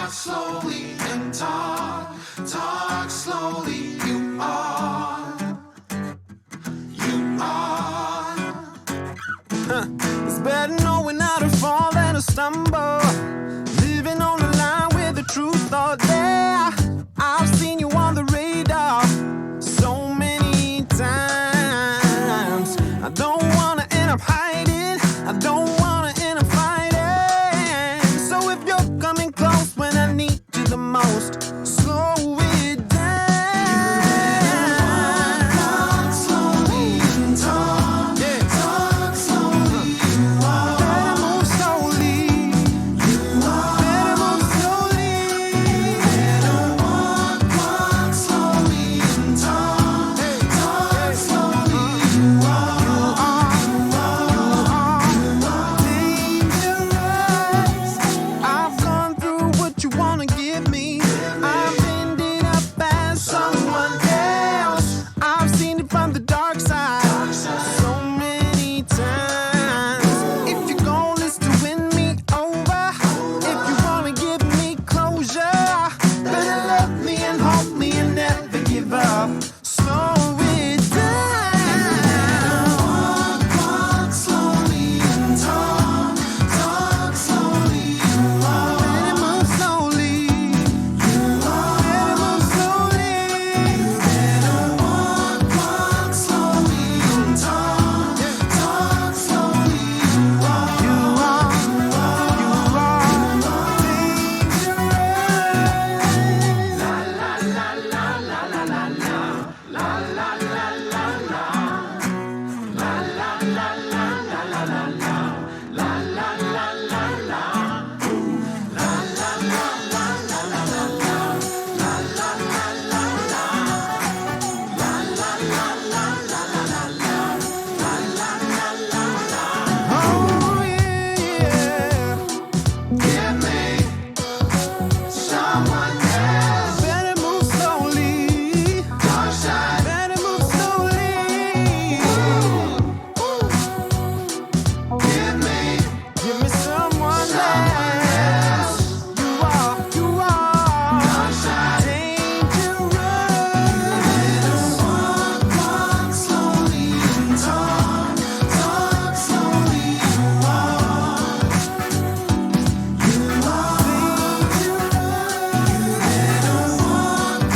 talk slowly and talk slowly. You are. It's better knowing how to fall than to stumble. Living on the line with the truth all day. I've seen you on the radar so many times. I don't wanna end up hiding. I don't wanna end up fighting. So if you're coming close when I need you the most, slow it down. Talk slowly and talk slowly. You are. Better move slowly. Better move slowly. Better walk slowly and talk slowly. You are. Dangerous. I've gone through what you wanna give me. I've ended up as someone else. I've seen it from the dark side so many times. If your goal is to win me over, if you wanna give me closure, better love me and hold me and never give up. Slow it down. Walk slowly and talk slowly. You are. Better move slowly. Better move slowly. Better walk slowly and talk slowly. You are. You are dangerous. Oh yeah. Give me someone else. Better move slowly. Dark side. Better move slowly. Give me someone else. You are Dark side. dangerous. Walk slowly and talk slowly. You are.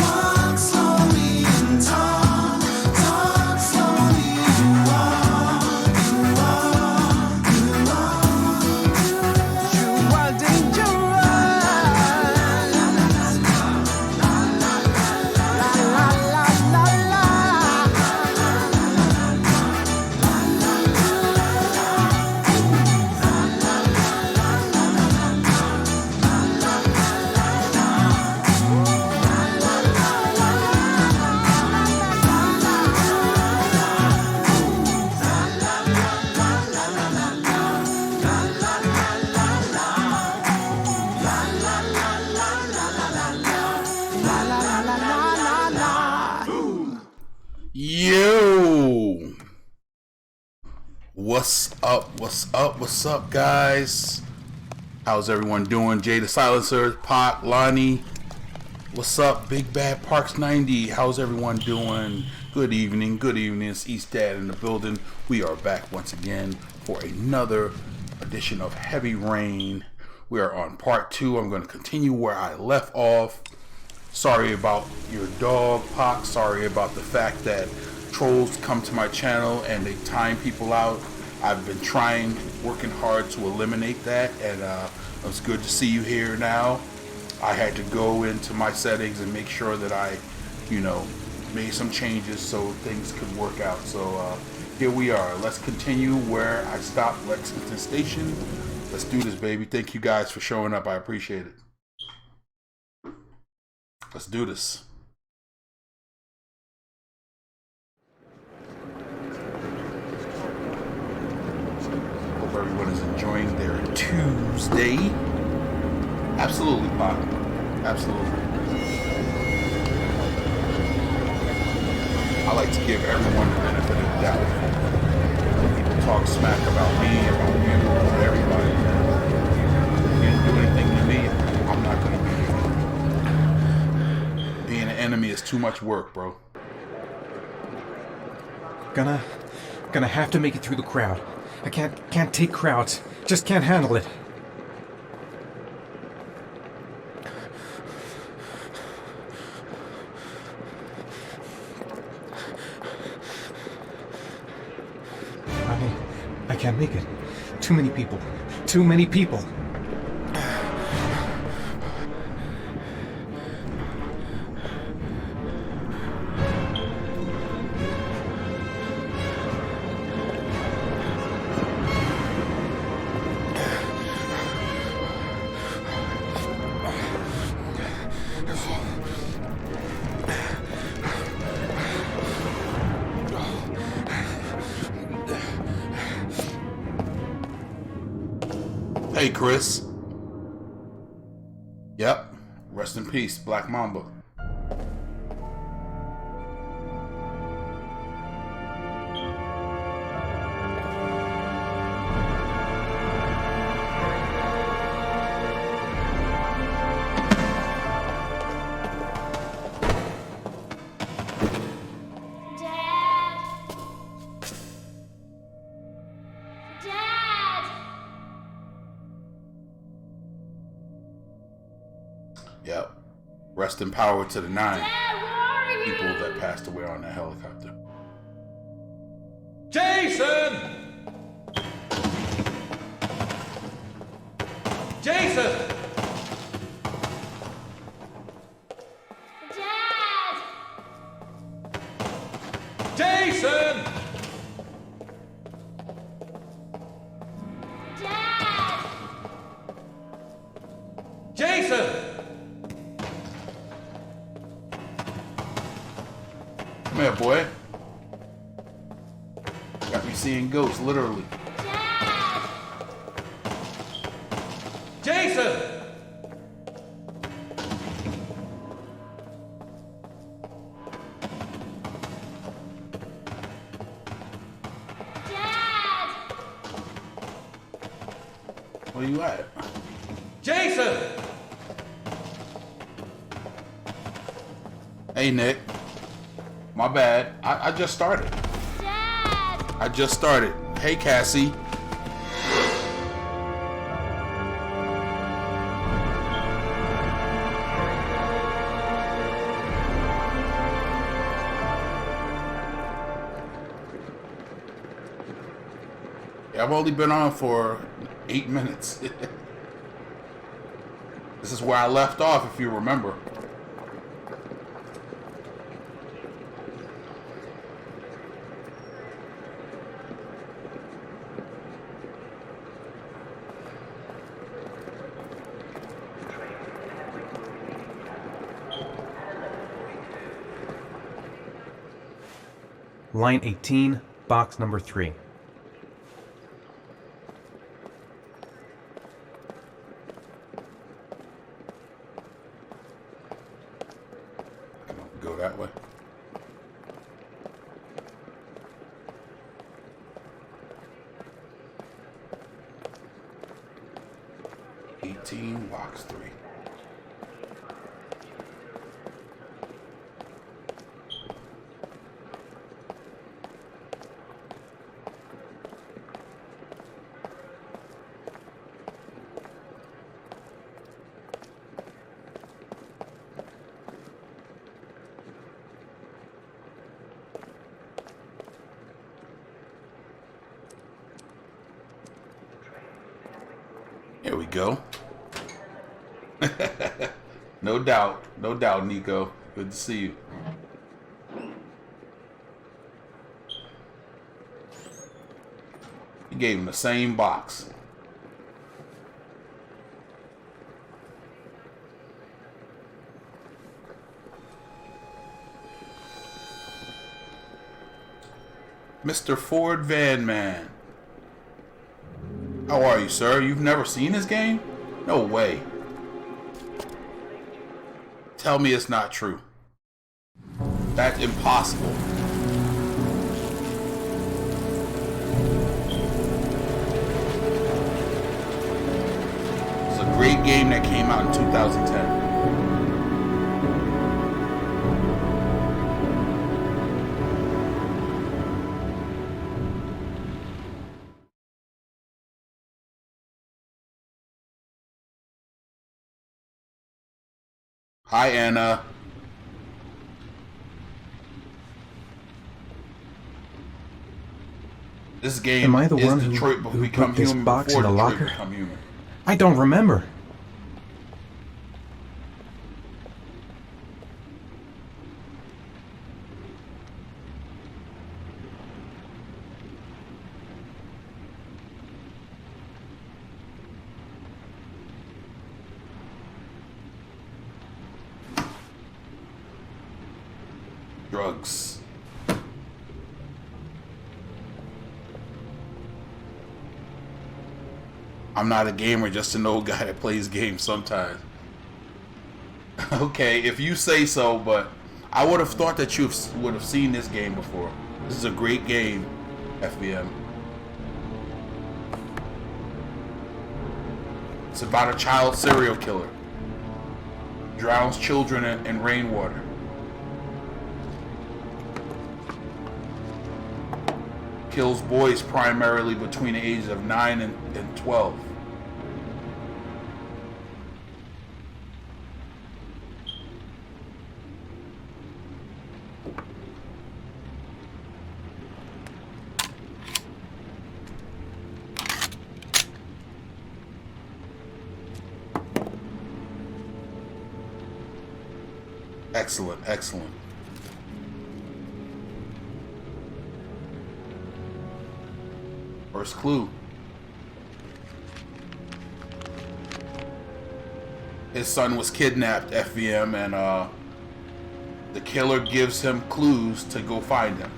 Walk slowly and talk slowly. You You are dangerous. La la la la. Yo, what's up? What's up, guys? How's everyone doing? Jay the Silencer, Pac, Lonnie. What's up, Big Bad Parks 90? How's everyone doing? Good evening. It's East Dad in the building. We are back once again for another edition of Heavy Rain. We are on part 2. I'm going to continue where I left off. Sorry about your dog, Pac. Sorry about the fact that trolls come to my channel and they time people out. I've been working hard to eliminate that, and it's good to see you here now. I had to go into my settings and make sure that I, made some changes so things could work out. So here we are. Let's continue where I stopped Lexington Station. Let's do this, baby. Thank you guys for showing up. I appreciate it. Let's do this. Hope everyone is enjoying their Tuesday. Absolutely, Pop. Absolutely. I like to give everyone the benefit of the doubt. People talk smack about me, about you, about everybody. You didn't do anything to me, I'm not going to be enemy is too much work, bro. Gonna have to make it through the crowd. I can't take crowds. Just can't handle it. I can't make it. Too many people. Too many people. Hey, Chris. Yep. Rest in peace, Black Mamba. Yep. Rest in power to the 9 people that passed away on that helicopter. Jason! Jason! Dad! Jason! Dad! Jason! Come here, boy. Got me seeing ghosts, literally. Dad! Jason! Dad! Where you at? Jason! Hey, Nick. My bad. I just started. Dad! I just started. Hey, Cassie. Yeah, I've only been on for 8 minutes. This is where I left off, if you remember. Line 18, box number 3. Go that way. Box 3. Here we go. No doubt, Nico. Good to see you. He gave him the same box. Mr. Ford Van Man. How are you, sir? You've never seen this game? No way. Tell me it's not true. That's impossible. It's a great game that came out in 2010. Hi, Anna. This game Am I the is one Detroit who become put this human box before in the Detroit locker? become human. I don't remember. Drugs. I'm not a gamer, just an old guy that plays games sometimes. Okay, if you say so, but I would have thought that you would have seen this game before. This is a great game, FBM. It's about a child serial killer. Drowns children in rainwater. Kills boys primarily between the ages of 9 and 12. Excellent, excellent. First clue. His son was kidnapped, FVM, and the killer gives him clues to go find him.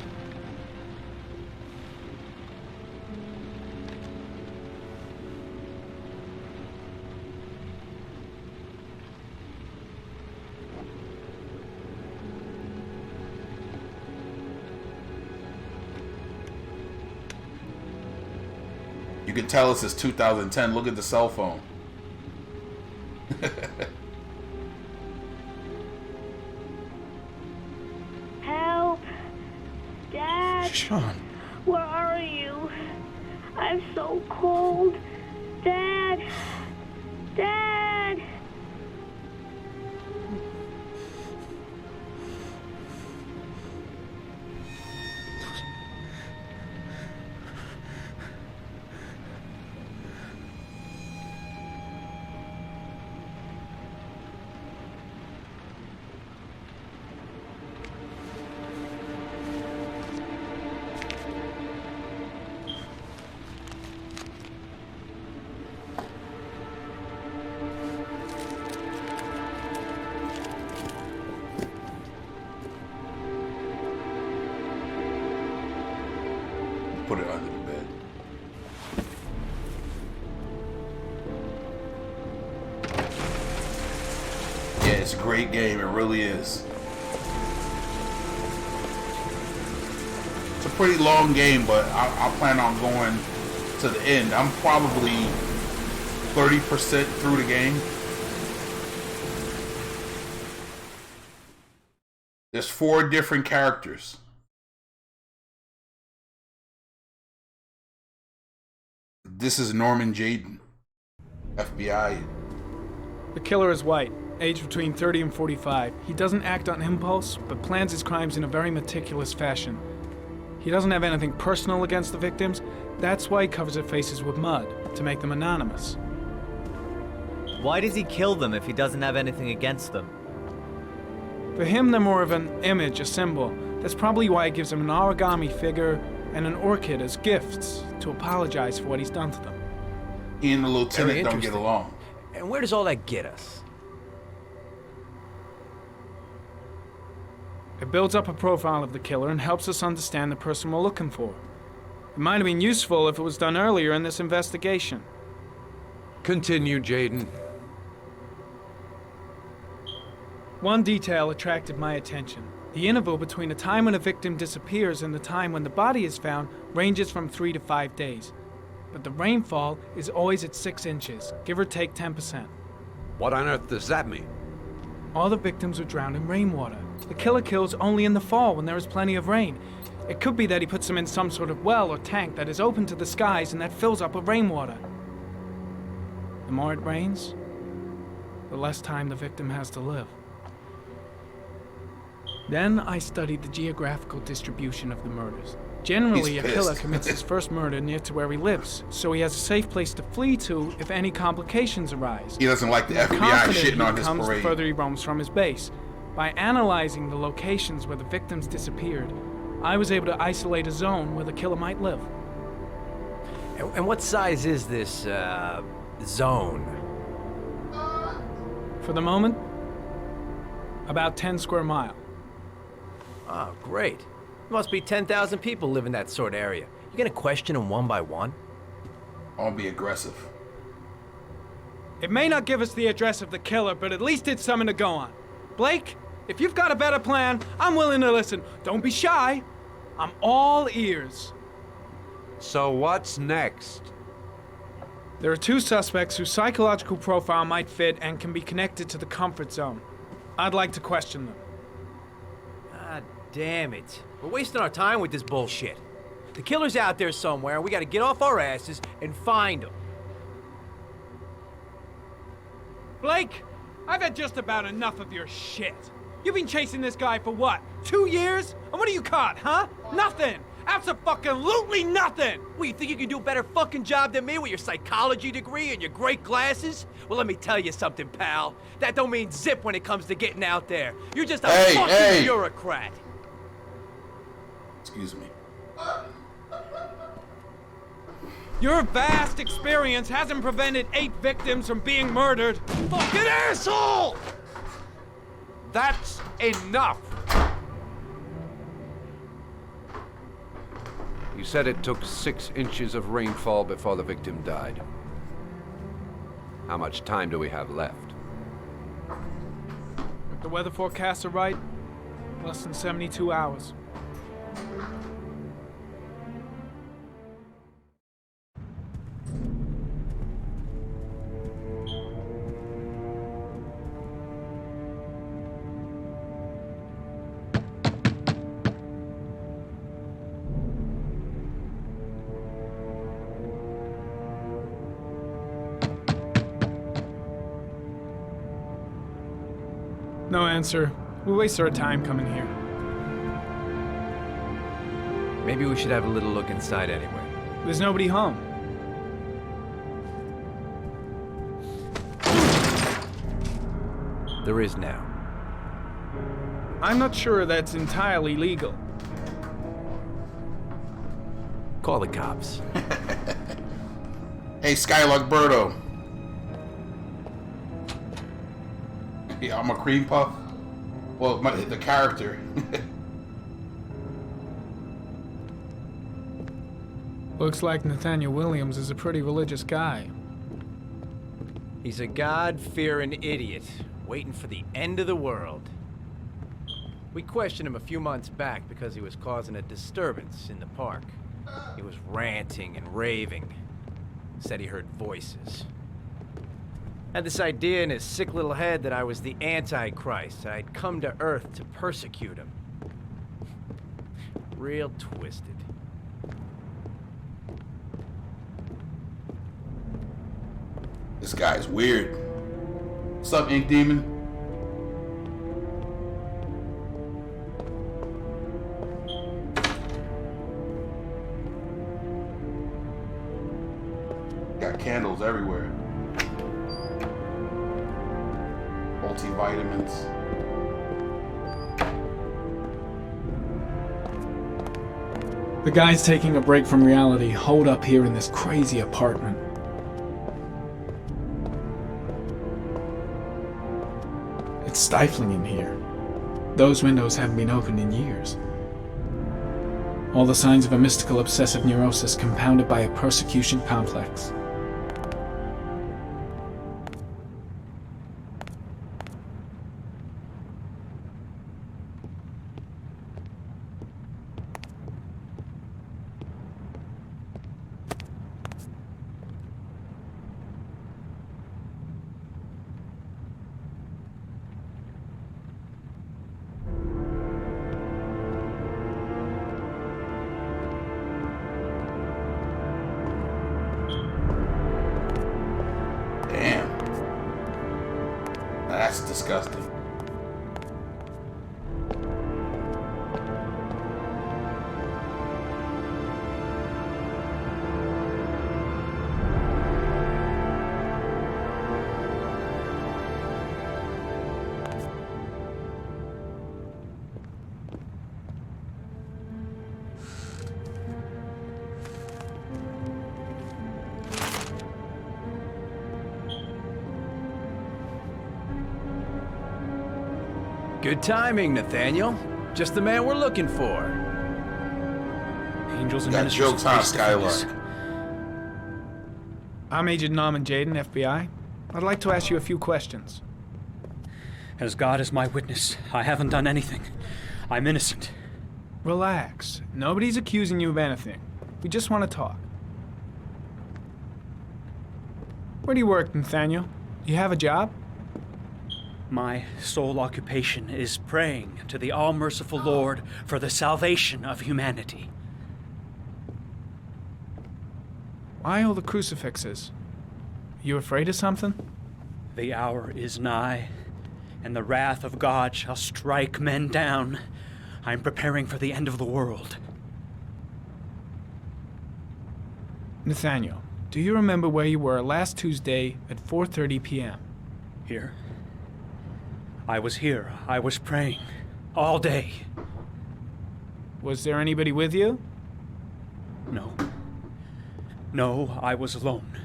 You can tell this is 2010. Look at the cell phone. Help! Dad, Sean. where are you? I'm so cold. Dad! Dad! Put it under the bed. Yeah, it's a great game. It really is. It's a pretty long game, but I plan on going to the end. I'm probably 30% through the game. There's 4 different characters. This is Norman Jayden, FBI. The killer is white, aged between 30 and 45. He doesn't act on impulse, but plans his crimes in a very meticulous fashion. He doesn't have anything personal against the victims. That's why he covers their faces with mud, to make them anonymous. Why does he kill them if he doesn't have anything against them? For him, they're more of an image, a symbol. That's probably why he gives them an origami figure and an orchid as gifts to apologize for what he's done to them. He and the Very lieutenant don't get interesting. along. And where does all that get us? It builds up a profile of the killer and helps us understand the person we're looking for. It might have been useful if it was done earlier in this investigation. Continue, Jayden. One detail attracted my attention. The interval between the time when a victim disappears and the time when the body is found ranges from 3 to 5 days. But the rainfall is always at 6 inches, give or take 10%. What on earth does that mean? All the victims were drowned in rainwater. The killer kills only in the fall when there is plenty of rain. It could be that he puts them in some sort of well or tank that is open to the skies and that fills up with rainwater. The more it rains, the less time the victim has to live. Then I studied the geographical distribution of the murders. Generally, He's a killer pissed. commits his first murder near to where he lives, so he has a safe place to flee to if any complications arise. He doesn't like the The FBI confident shitting he on his becomes, the parade. further he roams from his base. By analyzing the locations where the victims disappeared, I was able to isolate a zone where the killer might live. And what size is this, zone? For the moment, about 10 square mile. Oh, great. There must be 10,000 people live in that sort of area. You gonna question them one by one? I'll be aggressive. It may not give us the address of the killer, but at least it's something to go on. Blake, if you've got a better plan, I'm willing to listen. Don't be shy. I'm all ears. So what's next? There are 2 suspects whose psychological profile might fit and can be connected to the comfort zone. I'd like to question them. God damn it. We're wasting our time with this bullshit. The killer's out there somewhere, and we gotta get off our asses and find him. Blake, I've had just about enough of your shit. You've been chasing this guy for what? 2 years? And what do you caught, huh? Nothing! Abso-fucking-lutely nothing! What, you think you can do a better fucking job than me with your psychology degree and your great glasses? Well, let me tell you something, pal. That don't mean zip when it comes to getting out there. You're just a fucking bureaucrat. Excuse me. Your vast experience hasn't prevented 8 victims from being murdered. Fucking asshole! That's enough! You said it took 6 inches of rainfall before the victim died. How much time do we have left? If the weather forecasts are right, less than 72 hours. No answer. We waste our time coming here. Maybe we should have a little look inside anyway. There's nobody home. There is now. I'm not sure that's entirely legal. Call the cops. Hey, Skylark Birdo. Yeah, I'm a cream puff. Well, the character. Looks like Nathaniel Williams is a pretty religious guy. He's a God-fearing idiot, waiting for the end of the world. We questioned him a few months back because he was causing a disturbance in the park. He was ranting and raving. Said he heard voices. Had this idea in his sick little head that I was the Antichrist. I'd come to Earth to persecute him. Real twisted. This guy's weird. What's up, Ink Demon? Got candles everywhere. Multivitamins. The guy's taking a break from reality, holed up here in this crazy apartment. It's stifling in here. Those windows haven't been opened in years. All the signs of a mystical obsessive neurosis compounded by a persecution complex. Damn. Now that's disgusting. Good timing, Nathaniel. Just the man we're looking for. Angels and Got ministers jokes, huh, face defenders. Skylark? I'm Agent Norman Jaden, FBI. I'd like to ask you a few questions. As God is my witness, I haven't done anything. I'm innocent. Relax. Nobody's accusing you of anything. We just want to talk. Where do you work, Nathaniel? You have a job? My sole occupation is praying to the all-merciful Lord for the salvation of humanity. Why all the crucifixes? You afraid of something? The hour is nigh, and the wrath of God shall strike men down. I'm preparing for the end of the world. Nathaniel, do you remember where you were last Tuesday at 4:30 p.m.? Here. I was here. I was praying. All day. Was there anybody with you? No. No, I was alone.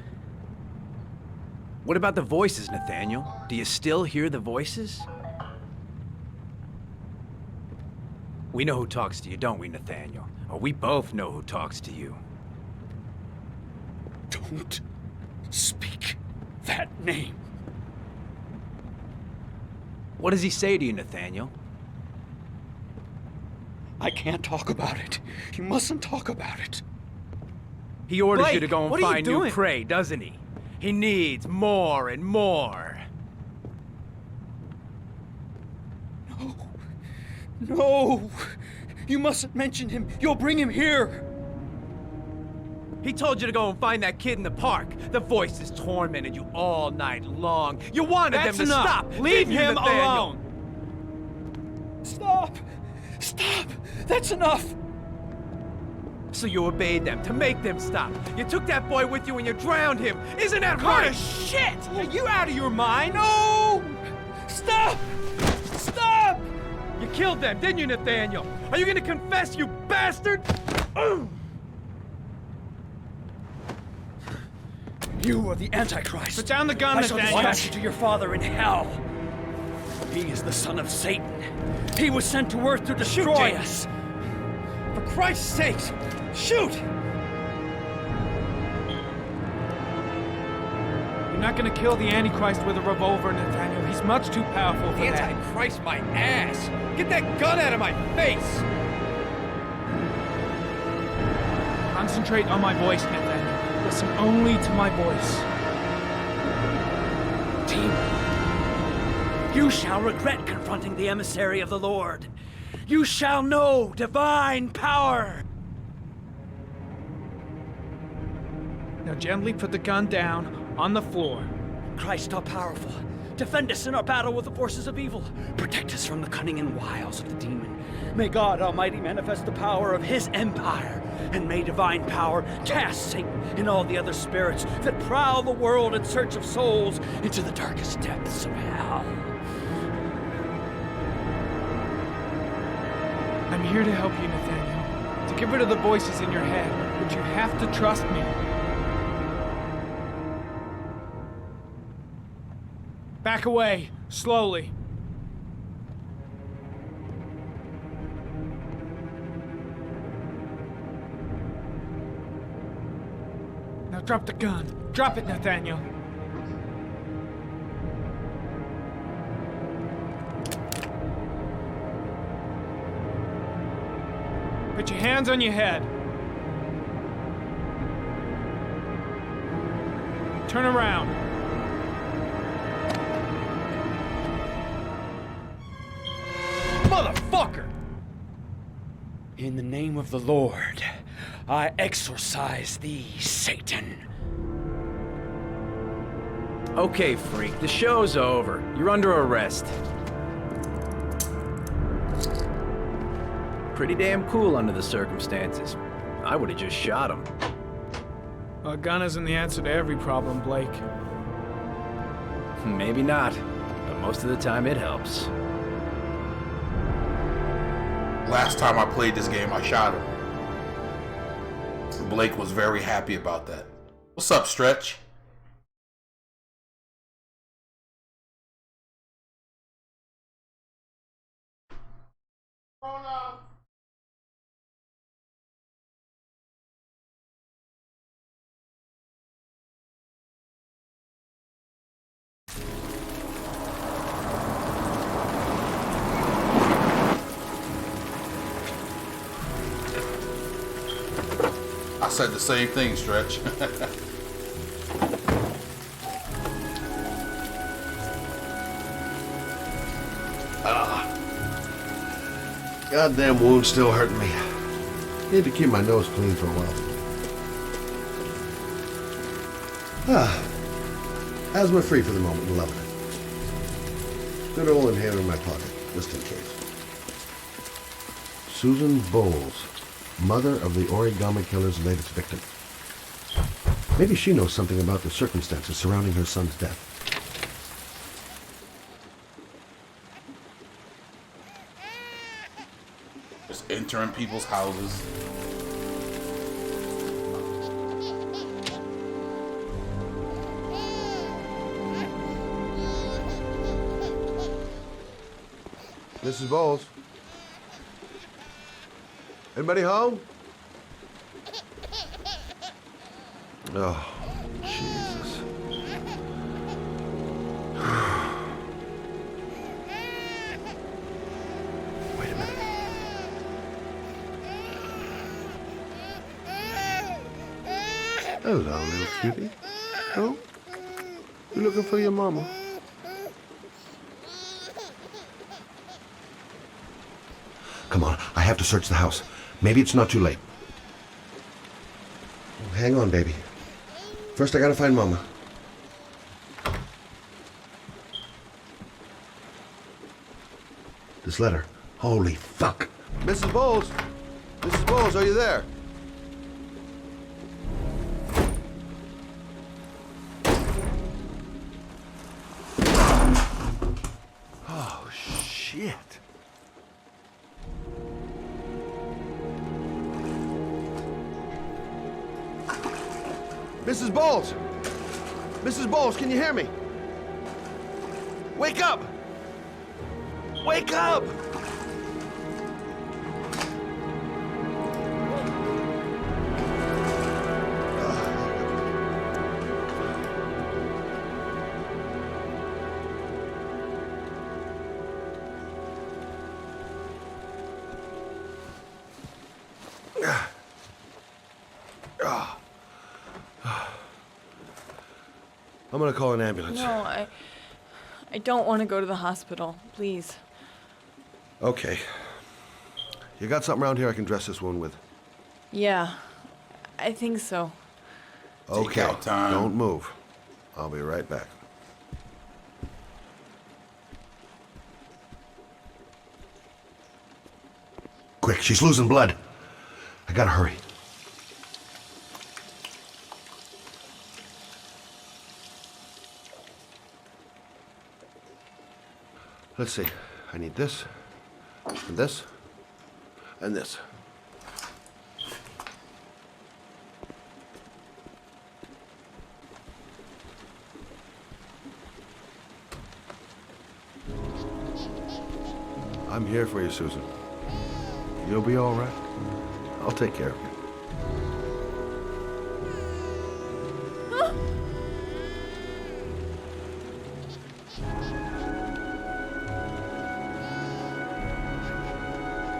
What about the voices, Nathaniel? Do you still hear the voices? We know who talks to you, don't we, Nathaniel? Or we both know who talks to you. Don't speak that name. What does he say to you, Nathaniel? I can't talk about it. You mustn't talk about it. He orders you Blake, to go and what are you find new doing? prey, doesn't he? He needs more and more. No. No. You mustn't mention him. You'll bring him here. He told you to go and find that kid in the park. The voices tormented you all night long. You wanted That's them to enough. stop. Leave didn't you, him Nathaniel? alone. Stop. Stop. That's enough. So you obeyed them to make them stop. You took that boy with you and you drowned him. Isn't that right? Shit! Are you out of your mind? No. Stop. Stop. You killed them, didn't you, Nathaniel? Are you gonna confess, you bastard? You are the Antichrist. Put down the gun, I shall Nathaniel. dispatch you to your father in hell. He is the son of Satan. He was sent to earth to destroy us. For Christ's sake, shoot! You're not gonna kill the Antichrist with a revolver, Nathaniel. He's much too powerful for that. Antichrist, my ass! Get that gun out of my face! Concentrate on my voice, Nathaniel. Listen only to my voice. Team, you shall regret confronting the emissary of the Lord. You shall know divine power. Now gently put the gun down on the floor. Christ all powerful, defend us in our battle with the forces of evil. Protect us from the cunning and wiles of the demon. May God Almighty manifest the power of his empire, and may divine power cast Satan and all the other spirits that prowl the world in search of souls into the darkest depths of hell. I'm here to help you, Nathaniel. To get rid of the voices in your head, but you have to trust me. Back away, slowly. Now drop the gun. Drop it, Nathaniel. Put your hands on your head. Turn around. Motherfucker! In the name of the Lord, I exorcise thee, Satan. Okay, freak, the show's over. You're under arrest. Pretty damn cool under the circumstances. I would have just shot him. A gun isn't the answer to every problem, Blake. Maybe not, but most of the time it helps. Last time I played this game, I shot him. Blake was very happy about that. What's up, Stretch? I said the same thing, Stretch. Goddamn wound still hurting me. Need to keep my nose clean for a while. Asthma free for the moment, loving it. Good old inhaler in my pocket, just in case. Susan Bowles, mother of the Origami Killer's latest victim. Maybe she knows something about the circumstances surrounding her son's death. Just entering people's houses. Mrs. Bowles? Anybody home? Oh, Jesus. Wait a minute. Hello, little cutie. Oh? You looking for your mama? Come on, I have to search the house. Maybe it's not too late. Oh, hang on, baby. First, I gotta find Mama. This letter. Holy fuck. Mrs. Bowles! Mrs. Bowles, are you there? Oh, shit. Mrs. Bowles! Mrs. Bowles, can you hear me? Wake up! Wake up! I'm gonna call an ambulance. No, I don't want to go to the hospital. Please. Okay. You got something around here I can dress this wound with? Yeah, I think so. Okay. out time. Don't move. I'll be right back. Quick, she's losing blood. I gotta hurry. Let's see. I need this, and this, and this. I'm here for you, Susan. You'll be all right. I'll take care of you.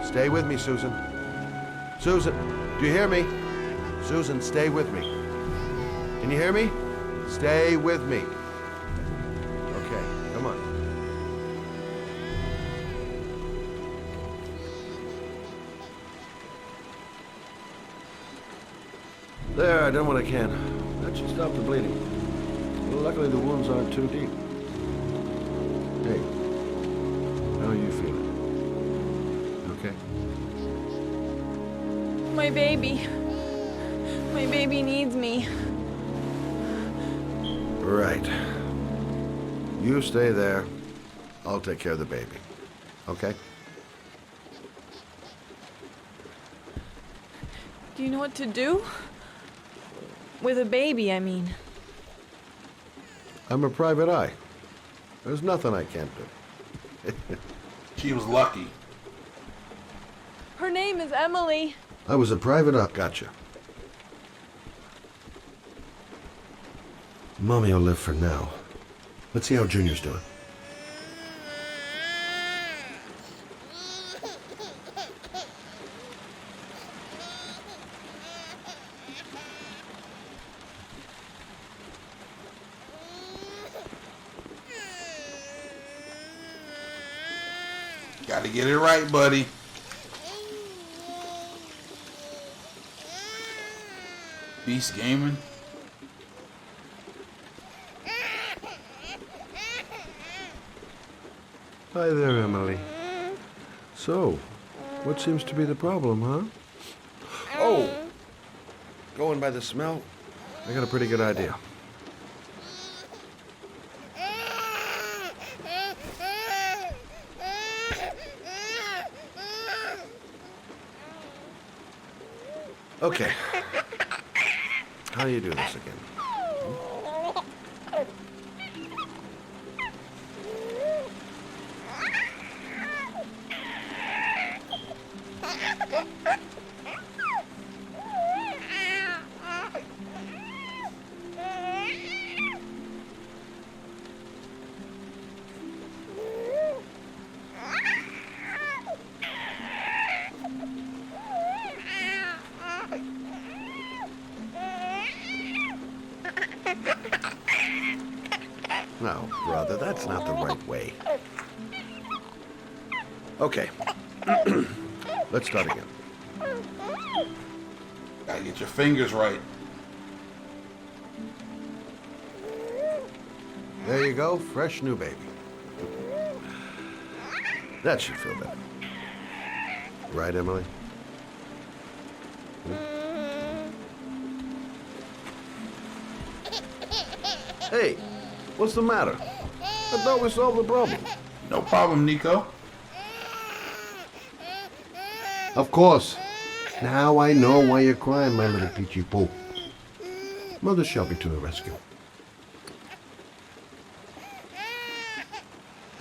Stay with me, Susan. Susan, do you hear me? Susan, stay with me. Can you hear me? Stay with me. Okay, come on. There, I done what I can. That should stop the bleeding. Well, luckily the wounds aren't too deep. Hey, how are you feeling? Okay. My baby. My baby needs me. Right. You stay there. I'll take care of the baby. Okay? Do you know what to do? With a baby, I mean. I'm a private eye. There's nothing I can't do. She was lucky. Her name is Emily. I was a private eye. Gotcha. Mommy will live for now. Let's see how Junior's doing. Gotta get it right, buddy. Beast Gaming. Hi there, Emily. So, what seems to be the problem, huh? Oh! Going by the smell, I got a pretty good idea. Okay. How do you do this again? No, brother, that's not the right way. Okay. Let's start again. Gotta get your fingers right. There you go, fresh new baby. That should feel better. Right, Emily? Hey, what's the matter? I thought we solved the problem. No problem, Nico. Of course. Now I know why you're crying, my little peachy poo. Mother Shelby to the rescue.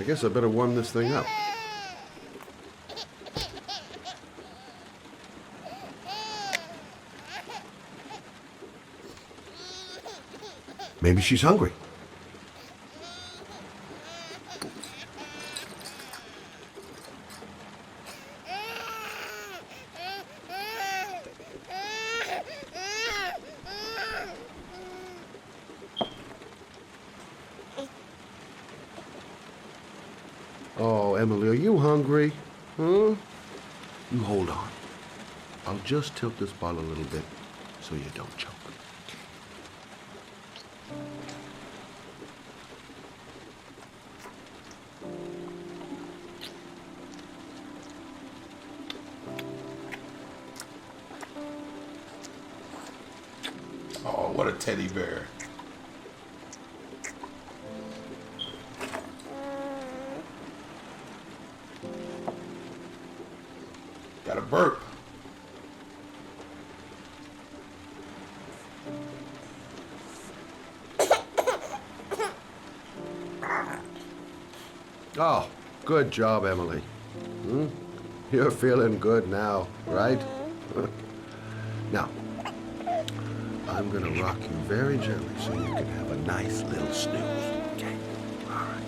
I guess I better warm this thing up. Maybe she's hungry. Oh, Emily, are you hungry? Huh? You hold on. I'll just tilt this bottle a little bit so you don't choke. Oh, what a teddy bear. Got a burp. Oh, good job, Emily. You're feeling good now, right? Now, I'm gonna rock you very gently so you can have a nice little snooze. Okay? All right.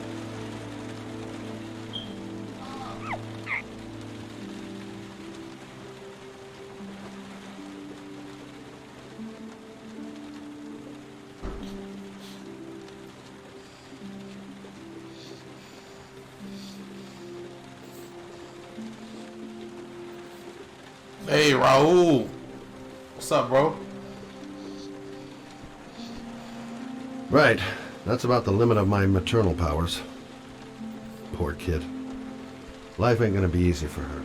Hey, Raul. What's up, bro? Right. That's about the limit of my maternal powers. Poor kid. Life ain't gonna be easy for her.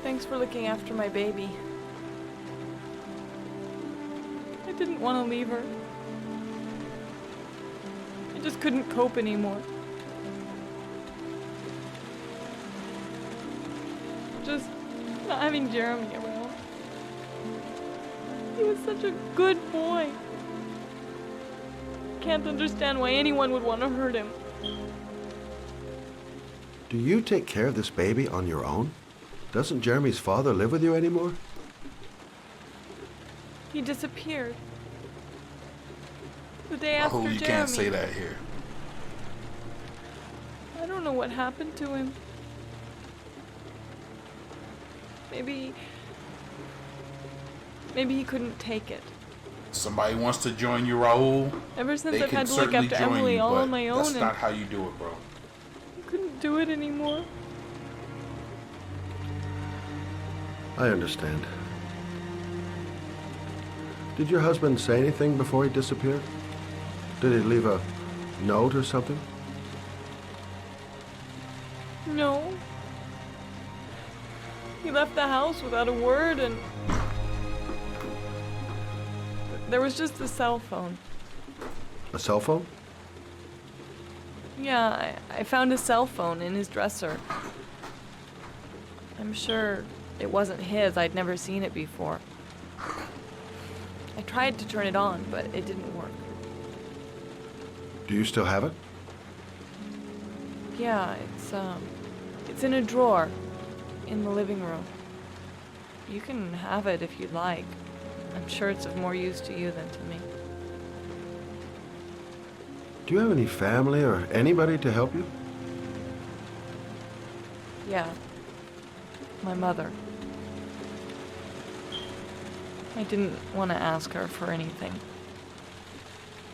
Thanks for looking after my baby. I didn't want to leave her. I just couldn't cope anymore. Just not having Jeremy around. He was such a good boy. can't understand why anyone would want to hurt him. Do you take care of this baby on your own? Doesn't Jeremy's father live with you anymore? He disappeared. The day after Oh, you Jeremy. can't say that here. I don't know what happened to him. Maybe he couldn't take it. Somebody wants to join you, Raul. Ever since They I've can had to look certainly after join Emily you, all but on my own, that's and not how you do it, bro. I couldn't do it anymore. I understand. Did your husband say anything before he disappeared? Did he leave a note or something? No. He left the house without a word, and there was just a cell phone. A cell phone? Yeah, I found a cell phone in his dresser. I'm sure it wasn't his. I'd never seen it before. I tried to turn it on, but it didn't work. Do you still have it? Yeah, it's in a drawer in the living room. You can have it if you'd like. I'm sure it's of more use to you than to me. Do you have any family or anybody to help you? Yeah. My mother. I didn't want to ask her for anything.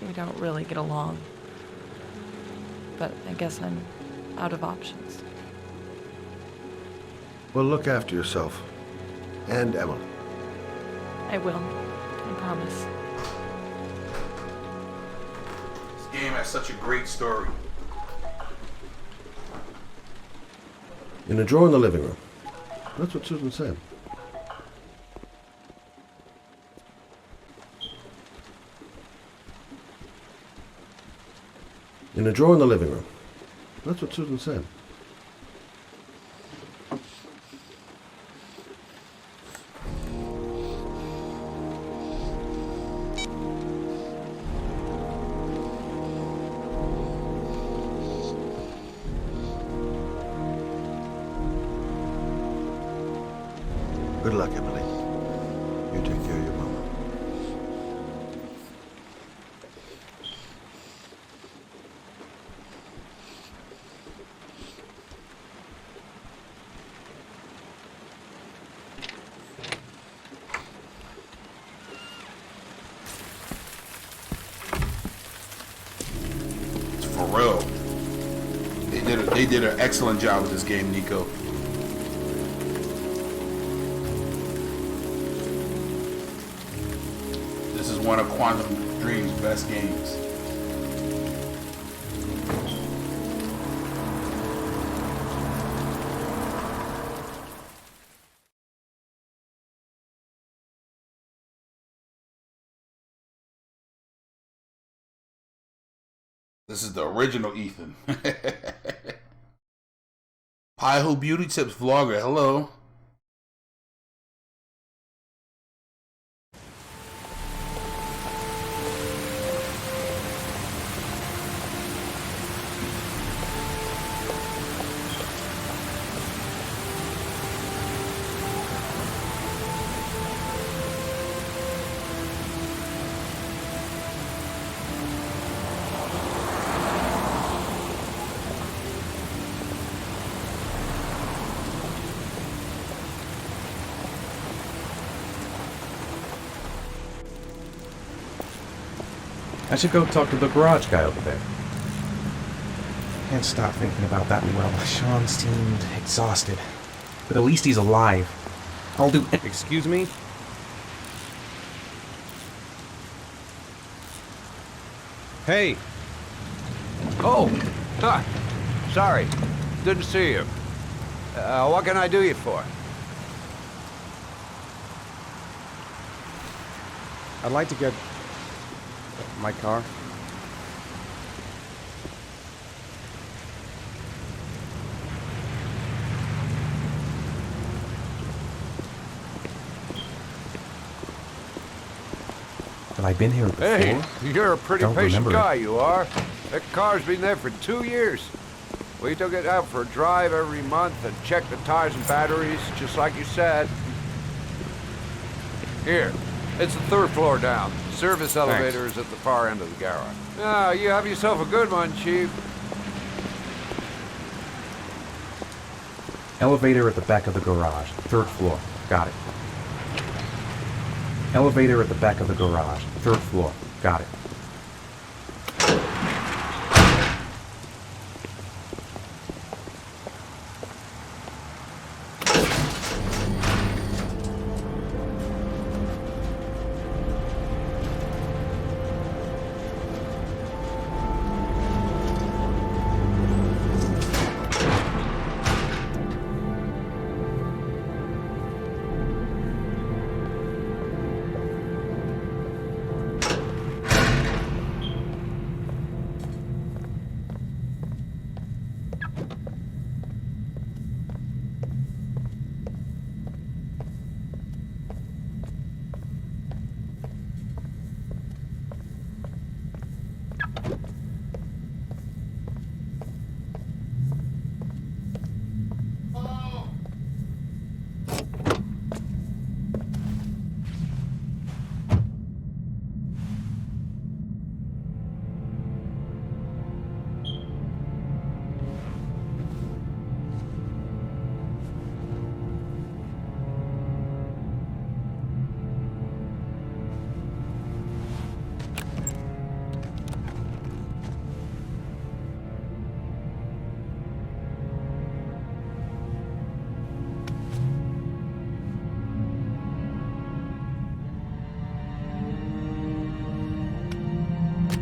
We don't really get along. But I guess I'm out of options. Well, look after yourself. And Emily. I will. I promise. This game has such a great story. In a drawer in the living room. That's what Susan said. In a drawer in the living room. That's what Susan said. Good luck, Emily. You take care of your mama. It's for real. They did an excellent job with this game, Nico. This is one of Quantum Dream's best games. This is the original Ethan. Hi-Ho Beauty Tips Vlogger, hello. I should go talk to the garage guy over there. Can't stop thinking about that well. Sean seemed exhausted. But at least he's alive. I'll do... Excuse me? Hey! Oh! Huh. Sorry. Didn't see you. What can I do you for? I'd like to get... my car. Have I been here before? Hey, you're a pretty Don't patient remember guy, it. you are. That car's been there for 2 years. We took it out for a drive every month and checked the tires and batteries, just like you said. Here, it's the 3rd floor down. Service elevator is at the far end of the garage. Now, you have yourself a good one, Chief. Elevator at the back of the garage. 3rd floor. Got it. Elevator at the back of the garage. 3rd floor. Got it.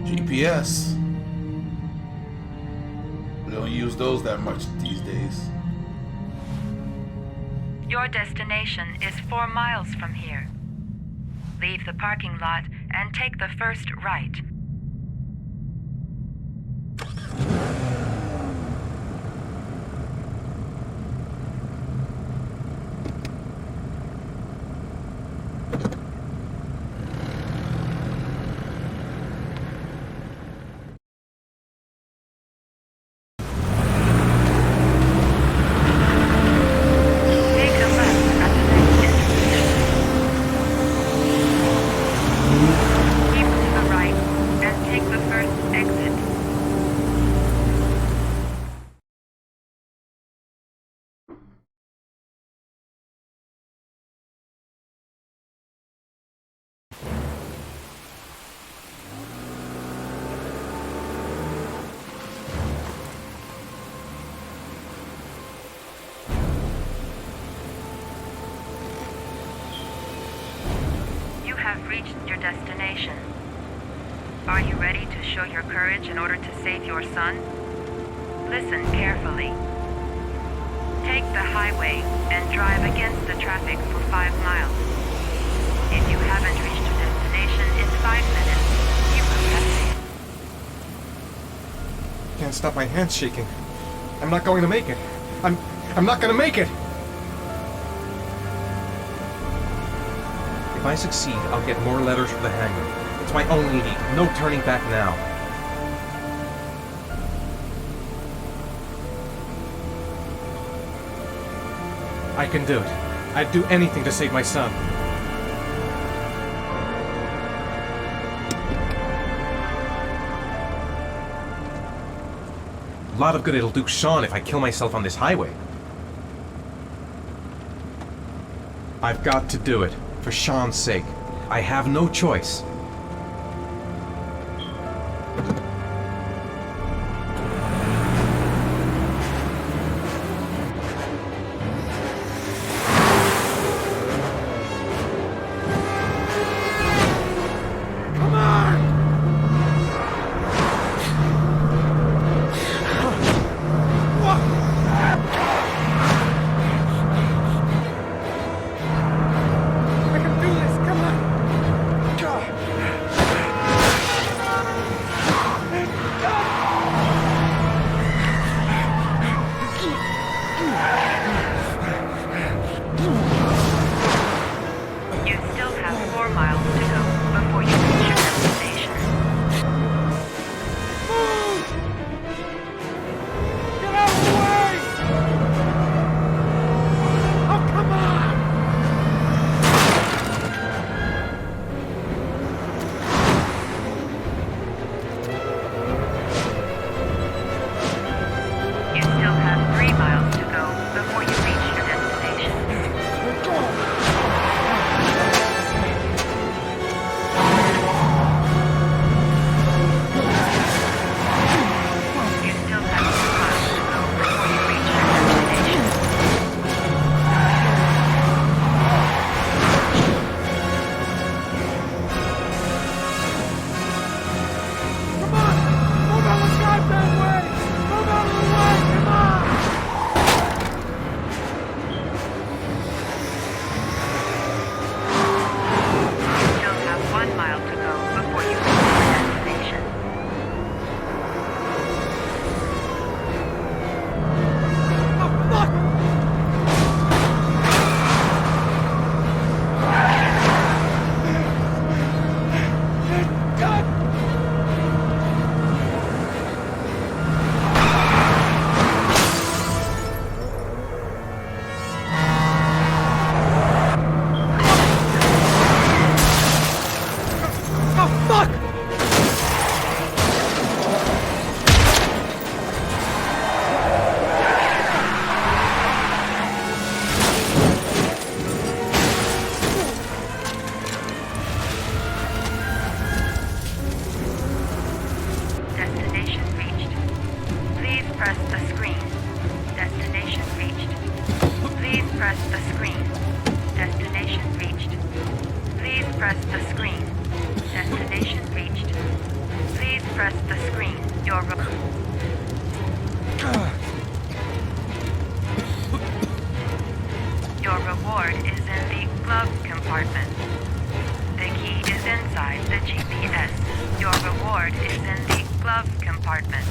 GPS. We don't use those that much these days. Your destination is 4 miles from here. Leave the parking lot and take the first right. Take a left at the next intersection. Keep to the right and take the first exit. You have reached your destination. Are you ready to show your courage in order to save your son? Listen carefully. Take the highway and drive against the traffic for 5 miles. If you haven't reached your destination in 5 minutes, you will have failed. Can't stop my hands shaking. I'm not going to make it. I'm not going to make it. If I succeed, I'll get more letters from the hangar. It's my only need. No turning back now. I can do it. I'd do anything to save my son. A lot of good it'll do Sean if I kill myself on this highway. I've got to do it. For Sean's sake. I have no choice. I can do this. Come on. God. compartment. The key is inside the GPS. Your reward is in the glove compartment.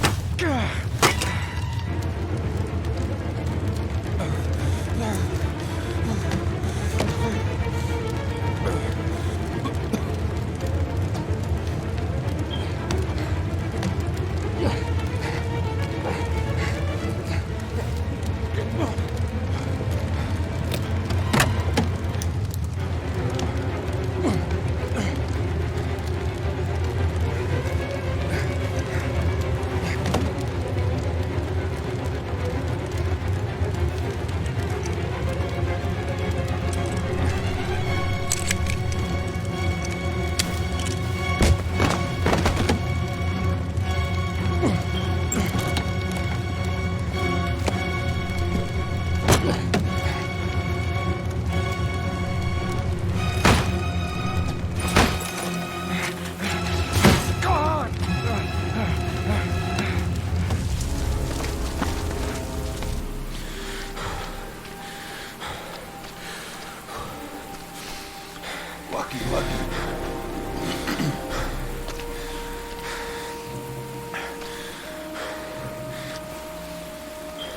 Lucky.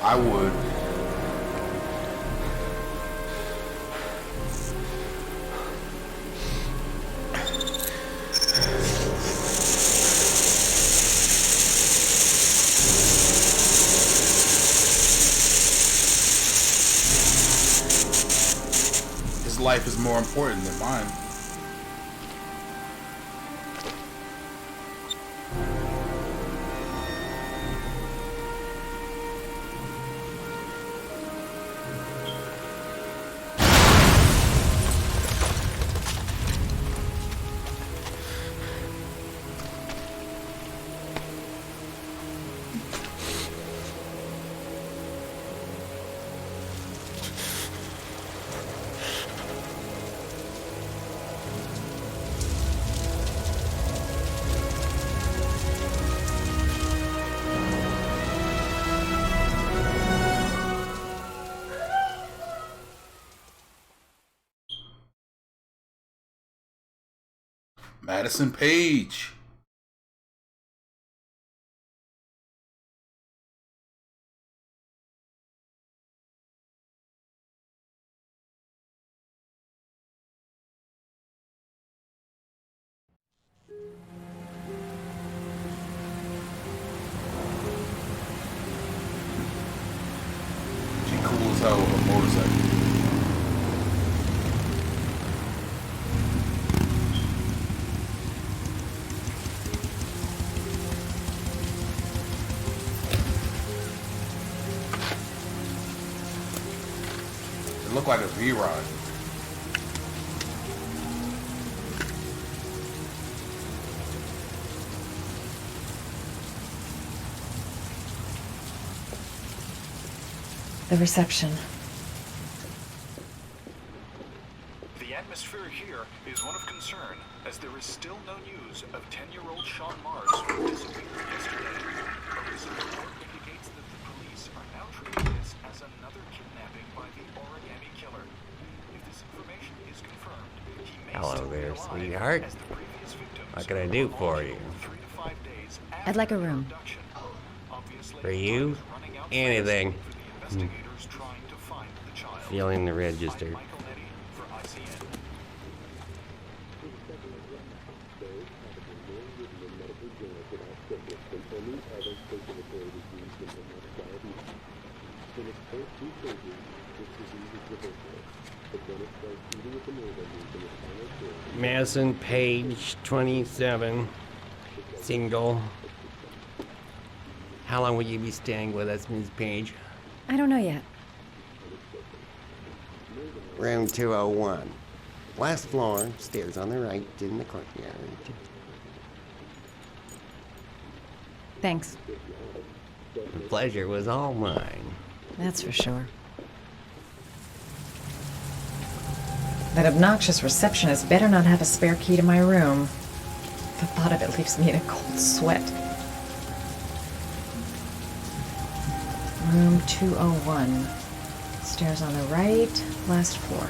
I would. His life is more important than mine. Madison Page. She cool as hell with a motorcycle. It looked like a V-Rod. The reception. The atmosphere here is one of concern, as there is still no news of 10-year-old Sean Mars who disappeared yesterday. A recent report indicates that the police are now treating this as another kidnapping by the Origami Killer. If this information is confirmed, he may Hello still be there, alive, sweetheart. as the previous victims What can I do for you? 3 to 5 days I'd like a room. Obviously, For you? Anything. investigators trying to find the child. Feeling the register. Michael Nettie for ICN. Madison Page, 27, single. How long will you be staying with us, Ms. Page? I don't know yet. Room 201. Last floor, stairs on the right, in the courtyard. Thanks. The pleasure was all mine. That's for sure. That obnoxious receptionist better not have a spare key to my room. The thought of it leaves me in a cold sweat. Room 201. Stairs on the right, last floor.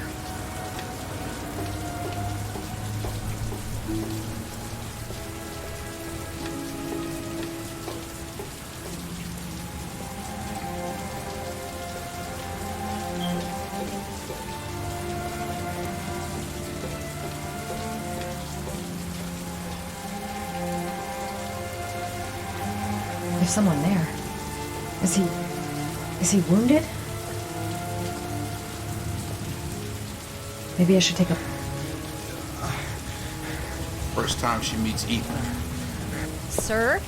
someone there. Is he wounded? Maybe I should take a... First time she meets Ethan. Sir?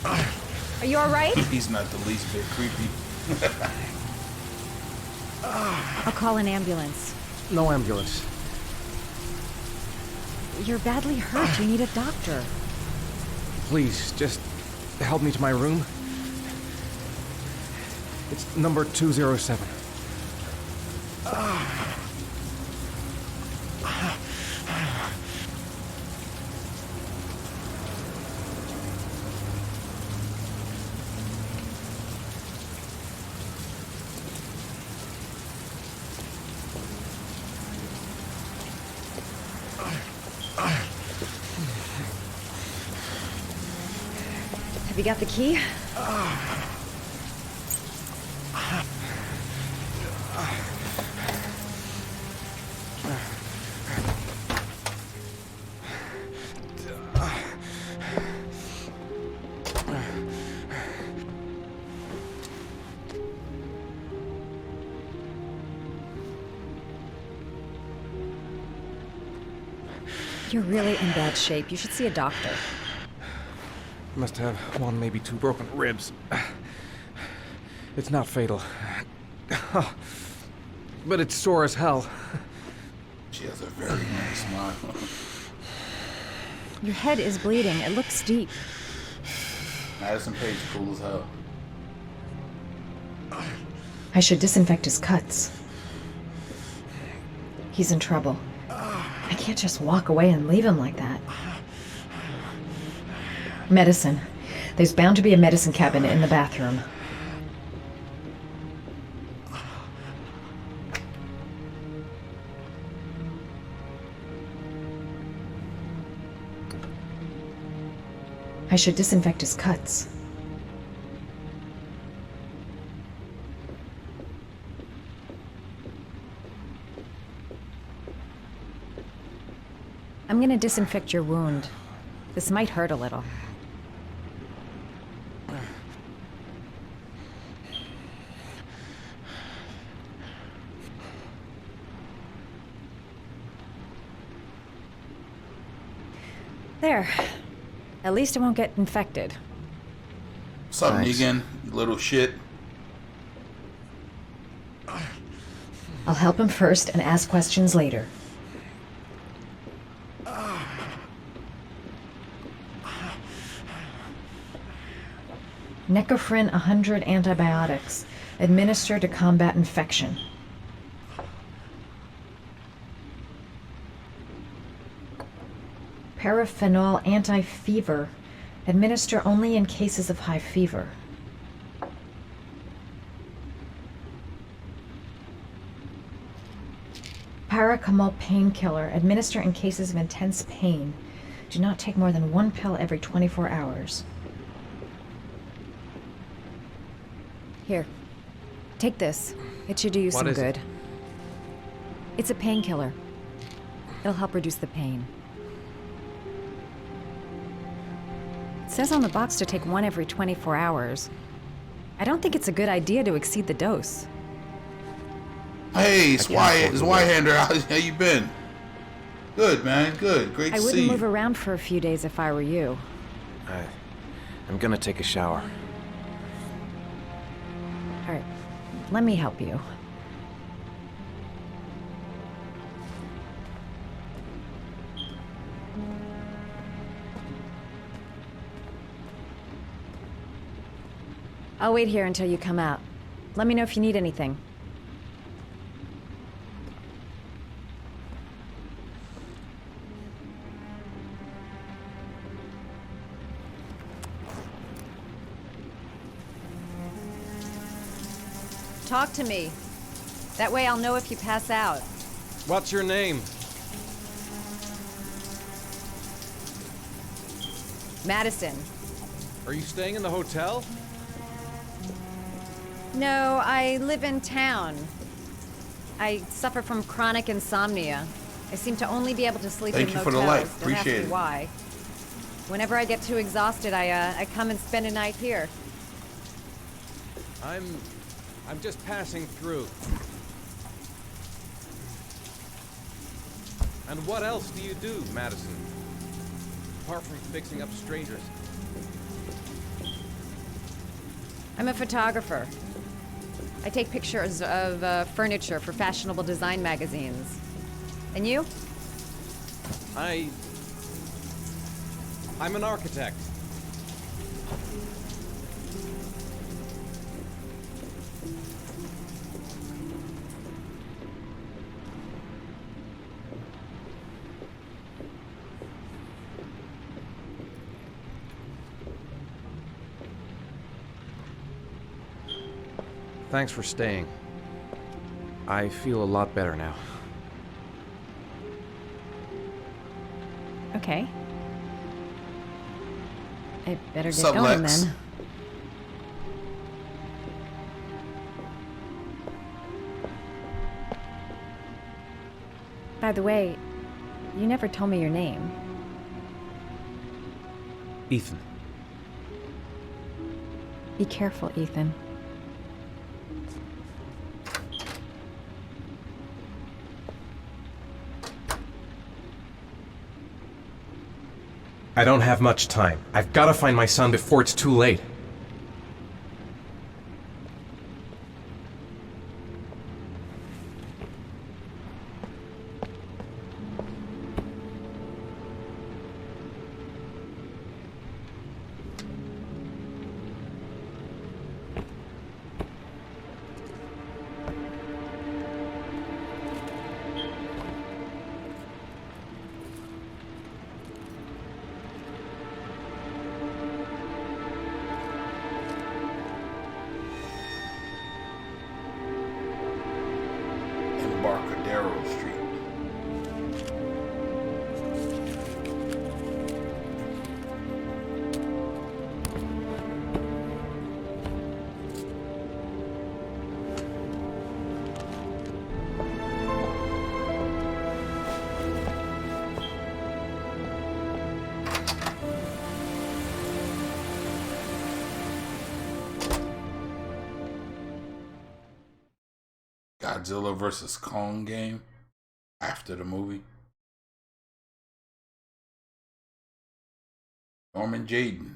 Are you alright? He's not the least bit creepy. I'll call an ambulance. No ambulance. You're badly hurt. You need a doctor. Please, just help me to my room. It's number 207. Have you got the key? You're really in bad shape. You should see a doctor. Must have one, maybe two broken ribs. It's not fatal. But it's sore as hell. She has a very nice smile. Your head is bleeding. It looks deep. Madison Page, cool as hell. I should disinfect his cuts. He's in trouble. I can't just walk away and leave him like that. Medicine. There's bound to be a medicine cabinet in the bathroom. I should disinfect his cuts. I'm gonna disinfect your wound. This might hurt a little. There. At least it won't get infected. What's up, Thanks. Negan? You little shit. I'll help him first and ask questions later. Necophren 100 antibiotics. Administer to combat infection. Paraphenol anti-fever. Administer only in cases of high fever. Paracetamol painkiller. Administer in cases of intense pain. Do not take more than 1 pill every 24 hours. Here. Take this. It should do you What some is it? good. It's a painkiller. It'll help reduce the pain. It says on the box to take one every 24 hours. I don't think it's a good idea to exceed the dose. Hey, it's can't Wyatt. afford It's to Whitehander. How you been? Good, man. Good. Great I to see wouldn't you. move around for a few days if I were you. I'm gonna take a shower. All right, let me help you. I'll wait here until you come out. Let me know if you need anything. Talk to me. That way I'll know if you pass out. What's your name? Madison. Are you staying in the hotel? No, I live in town. I suffer from chronic insomnia. I seem to only be able to sleep Thank in you motels. for the light. Don't ask Appreciate me it. why. Whenever I get too exhausted, I come and spend a night here. I'm just passing through. And what else do you do, Madison? Apart from fixing up strangers. I'm a photographer. I take pictures of furniture for fashionable design magazines. And you? I'm an architect. Thanks for staying. I feel a lot better now. Okay. I better get Sup, going Lex? then. By the way, you never told me your name. Ethan. Be careful, Ethan. I don't have much time. I've got to find my son before it's too late. Embarcadero Street. Godzilla vs. Kong game after the movie. Norman Jayden.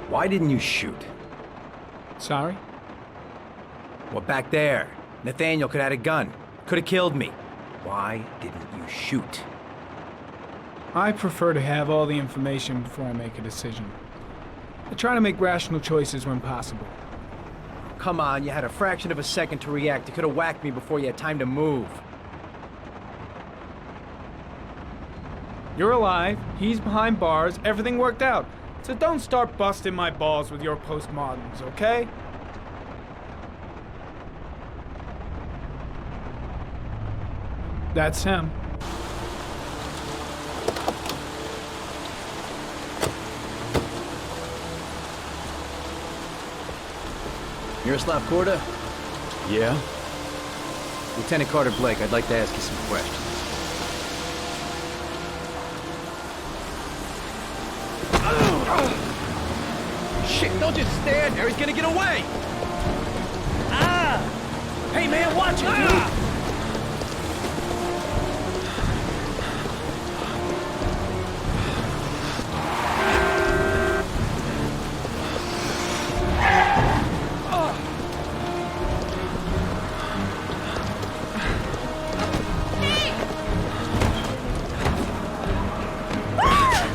Why didn't you shoot? Sorry? Well, back there. Nathaniel could have had a gun. Could have killed me. Why didn't you shoot? I prefer to have all the information before I make a decision. I try to make rational choices when possible. Come on, you had a fraction of a second to react. You could have whacked me before you had time to move. You're alive, he's behind bars, everything worked out. So don't start busting my balls with your postmoderns, okay? That's him. Miroslav Korda? Yeah? Lieutenant Carter Blake, I'd like to ask you some questions. Shit, don't just stand there, he's gonna get away! Ah! Hey man, watch it, dude!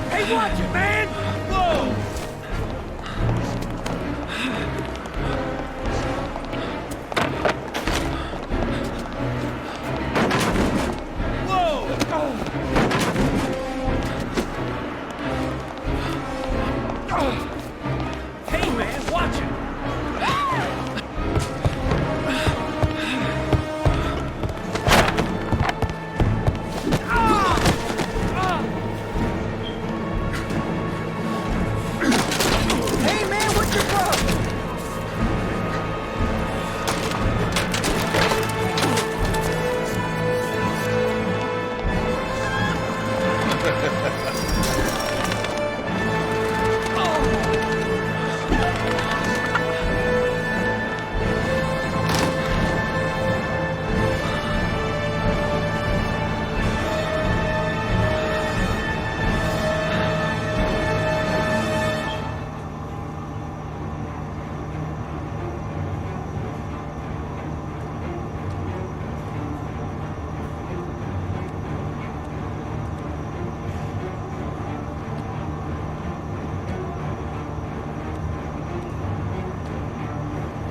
Hey, watch it, man! Whoa!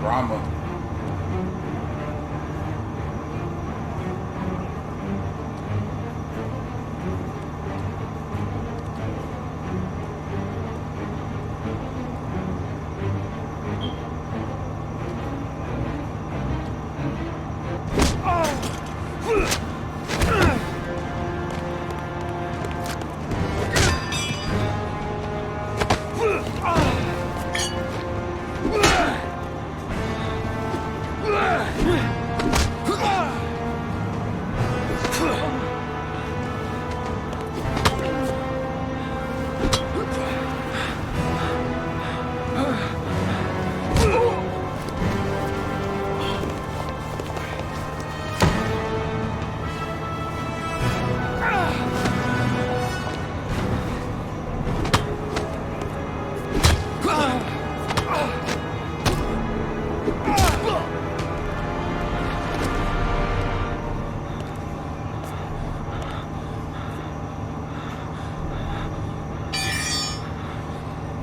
drama.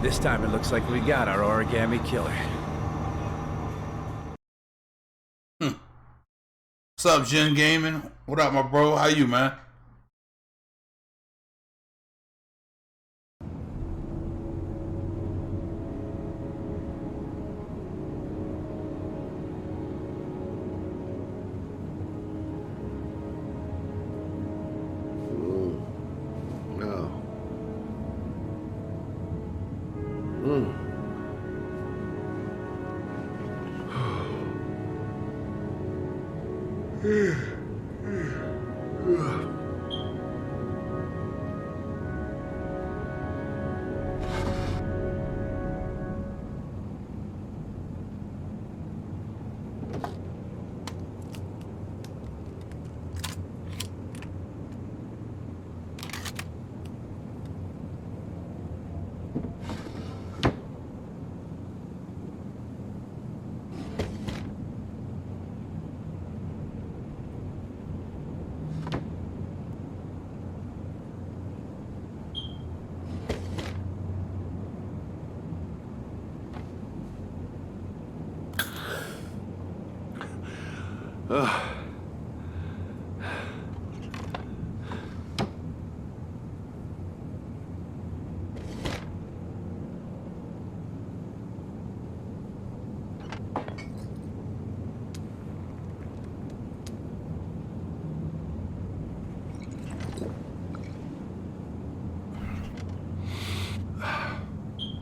This time it looks like we got our origami killer. What's up, Jin Gaming? What up, my bro? How you, man? No.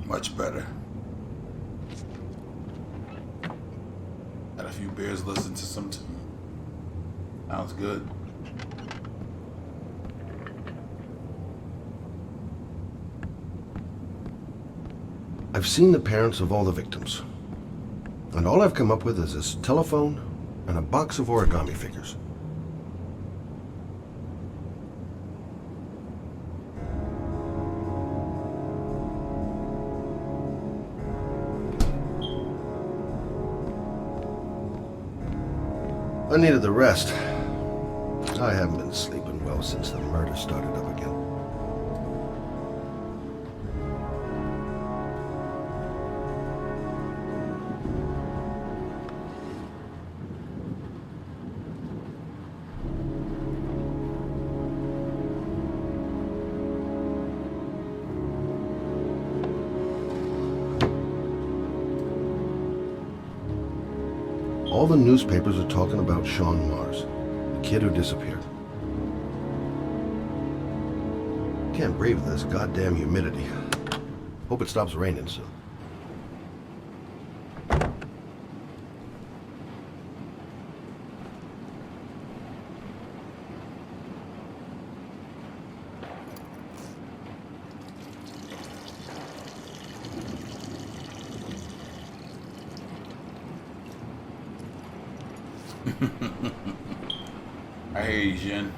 Much better. Had a few beers, listened to some. Sounds good. I've seen the parents of all the victims. And all I've come up with is this telephone and a box of origami figures. I needed the rest. I haven't been sleeping well since the murder started up again. All the newspapers are talking about Sean Mars, the kid who disappeared. Can't breathe with this goddamn humidity. Hope it stops raining soon. I hear you, Jin.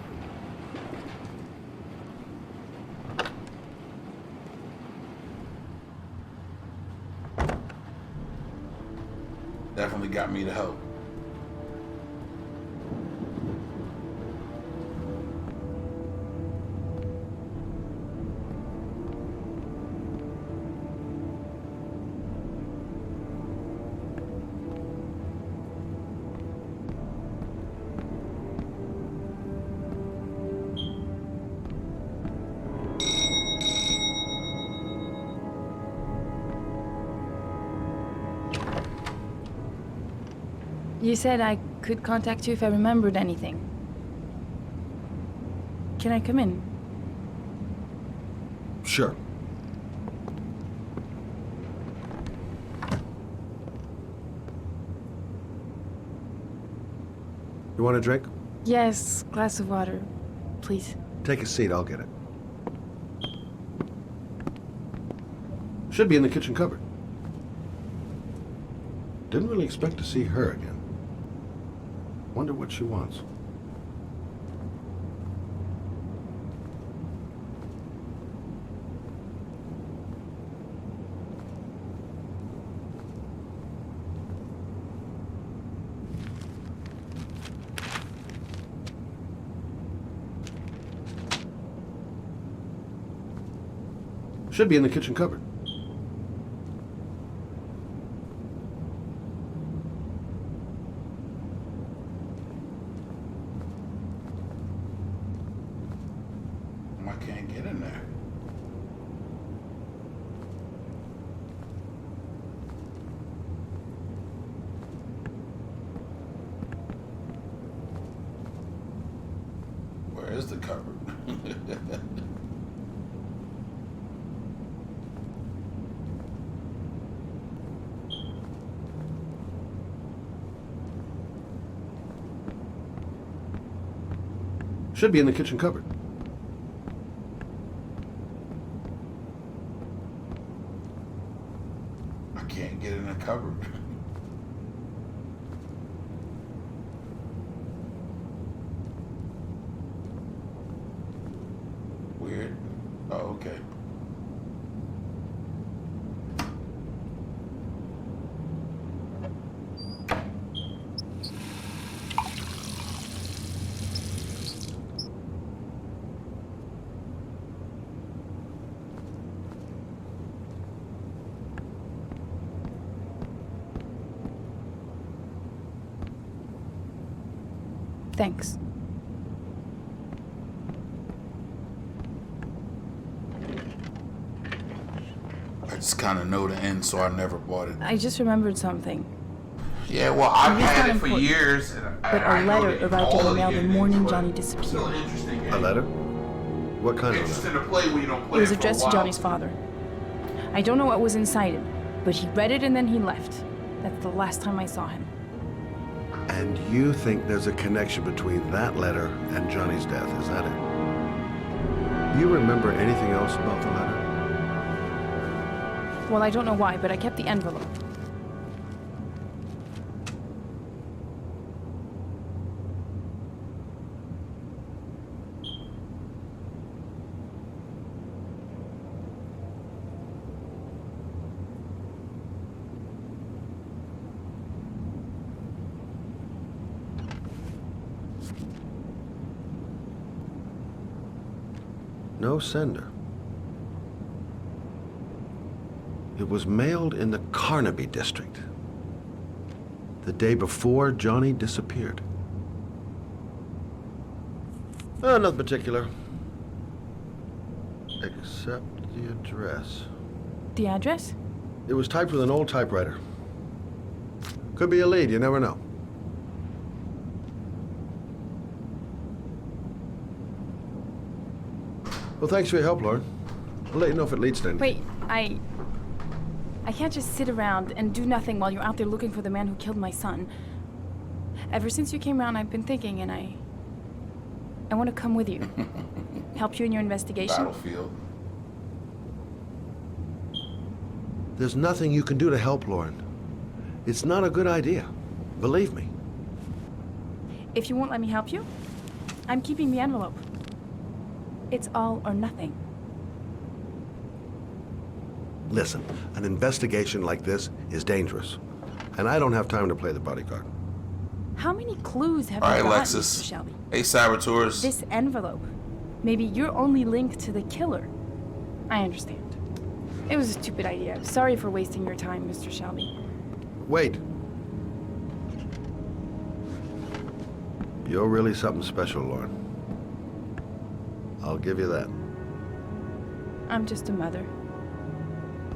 Definitely got me to help. You said I could contact you if I remembered anything. Can I come in? Sure. You want a drink? Yes, glass of water, please. Take a seat, I'll get it. Should be in the kitchen cupboard. Didn't really expect to see her again. Wonder what she wants. Should be in the kitchen cupboard. I can't get in there. Where is the cupboard? Should be in the kitchen cupboard. I can't get in the cupboard. Weird. Oh, okay. Thanks. I just kind of know the end, so I never bought it. I just remembered something. Yeah, well, I've It's had not it for important, years. But a letter arrived to the mail the morning Johnny disappeared. A letter? What kind of letter? Interesting to play when you don't play It was it for a addressed to while. Johnny's father. I don't know what was inside it, but he read it and then he left. That's the last time I saw him. And you think there's a connection between that letter and Johnny's death, is that it? You remember anything else about the letter? Well, I don't know why, but I kept the envelope. No sender. It was mailed in the Carnaby district, the day before Johnny disappeared. Nothing particular, except the address. The address? It was typed with an old typewriter. Could be a lead, you never know. Well, thanks for your help, Lauren. I'll let you know if it leads to anything. Wait, I can't just sit around and do nothing while you're out there looking for the man who killed my son. Ever since you came around, I've been thinking, and I want to come with you. Help you in your investigation. Battlefield. There's nothing you can do to help, Lauren. It's not a good idea. Believe me. If you won't let me help you, I'm keeping the envelope. It's all or nothing. Listen, an investigation like this is dangerous. And I don't have time to play the bodyguard. How many clues have All you right, gotten, Alexis. Mr. Shelby? Hey, saboteurs. This envelope. Maybe your only link to the killer. I understand. It was a stupid idea. Sorry for wasting your time, Mr. Shelby. Wait. You're really something special, Lauren. I'll give you that. I'm just a mother.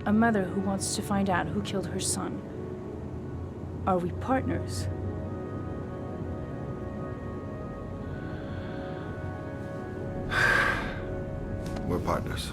A mother who wants to find out who killed her son. Are we partners? we're partners.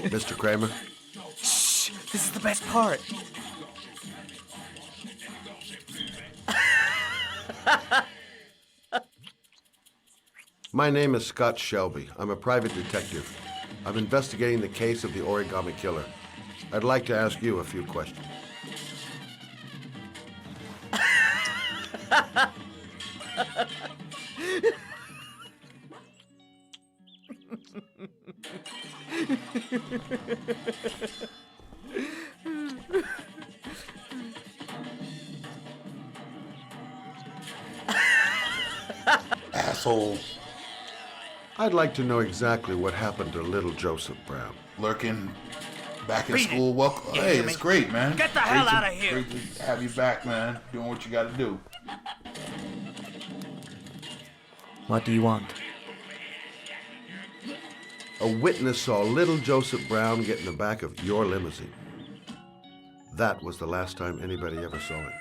Mr. Kramer? Shh! This is the best part. My name is Scott Shelby. I'm a private detective. I'm investigating the case of the Origami Killer. I'd like to ask you a few questions. Asshole. I'd like to know exactly what happened to little Joseph Brown. Lurking back in Read school. it. Welcome. You Hey, hear it's me? great, man. Get the Great hell to- outta here. Great to have you back, man. Doing what you got to do. What do you want? A witness saw little Joseph Brown get in the back of your limousine. That was the last time anybody ever saw it.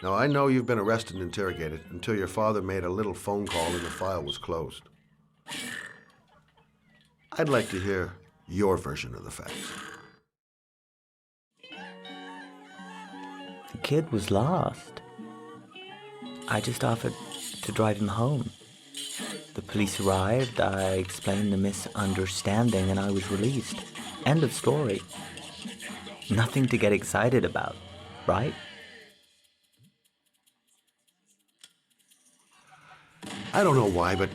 Now, I know you've been arrested and interrogated until your father made a little phone call and the file was closed. I'd like to hear your version of the facts. The kid was lost. I just offered to drive him home. The police arrived, I explained the misunderstanding, and I was released. End of story. Nothing to get excited about, right? I don't know why, but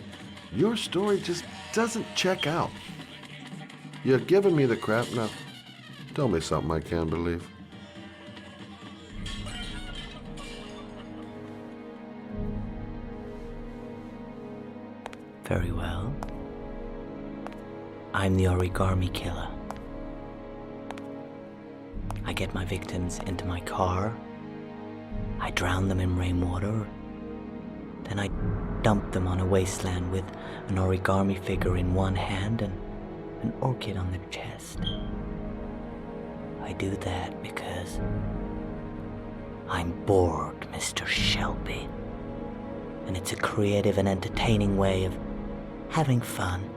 your story just doesn't check out. You're giving me the crap now. Tell me something I can't believe. Very well. I'm the Origami Killer. I get my victims into my car. I drown them in rainwater. Then I dump them on a wasteland with an origami figure in one hand and an orchid on their chest. I do that because I'm bored, Mr. Shelby. And it's a creative and entertaining way of having fun.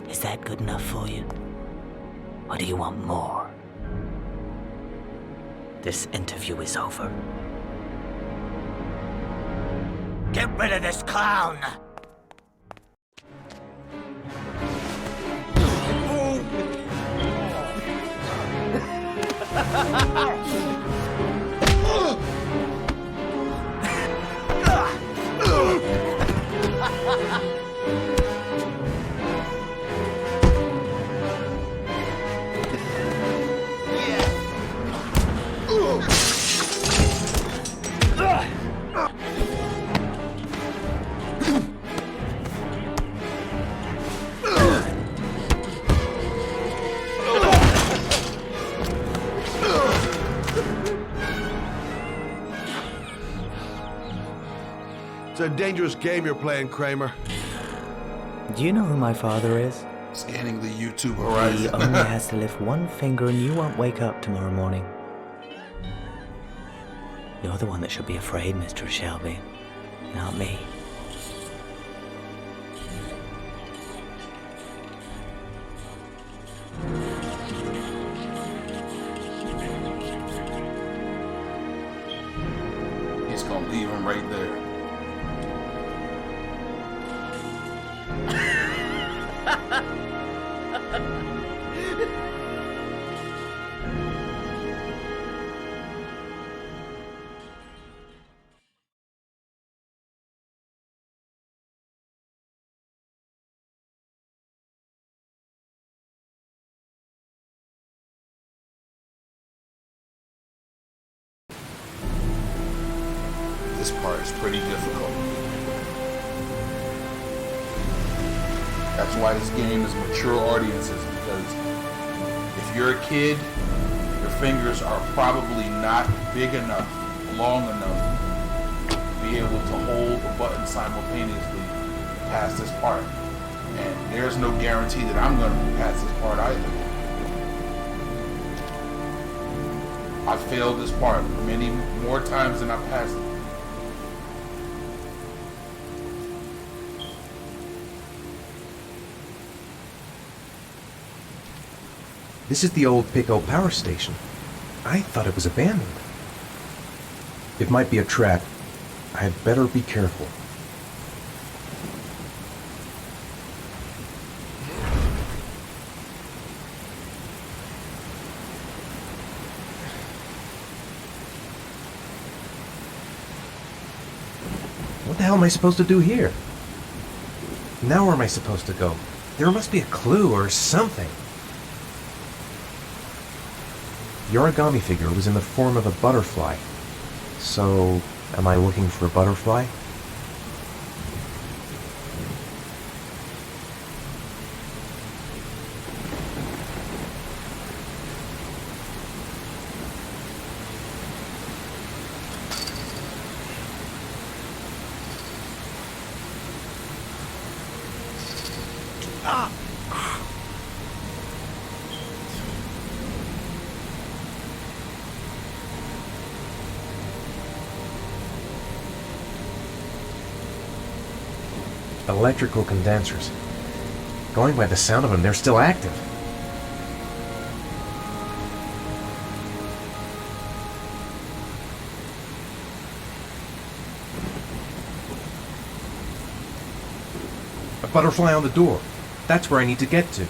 Is that good enough for you? Or do you want more? This interview is over. Get rid of this clown! It's a dangerous game you're playing, Kramer. Do you know who my father is? Scanning the YouTube He horizon. only has to lift one finger and you won't wake up tomorrow morning. You're the one that should be afraid, Mr. Shelby, not me. He's gonna leave him right there. This part is pretty difficult. That's why this game is mature audiences, because if you're a kid, your fingers are probably not big enough, long enough to be able to hold a button simultaneously past this part. And there's no guarantee that I'm going to pass this part either. I failed this part many more times than I passed it. This is the old Pico power station. I thought it was abandoned. It might be a trap. I'd better be careful. What the hell am I supposed to do here? Now where am I supposed to go? There must be a clue or something. The origami figure was in the form of a butterfly. So, am I looking for a butterfly? Electrical condensers. Going by the sound of them, they're still active. A butterfly on the door. That's where I need to get to.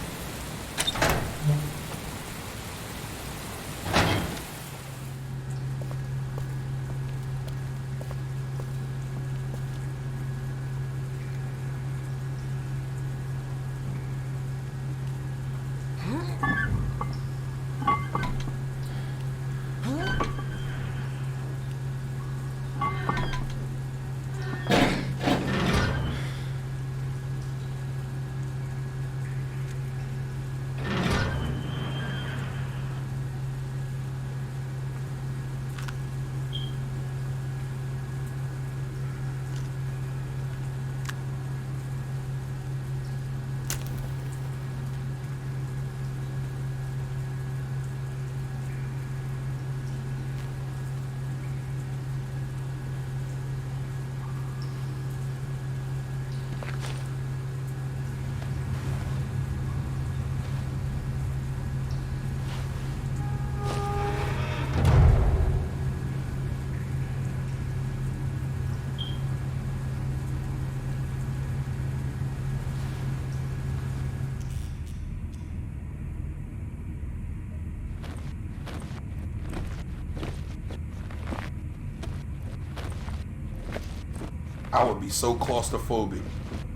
I would be so claustrophobic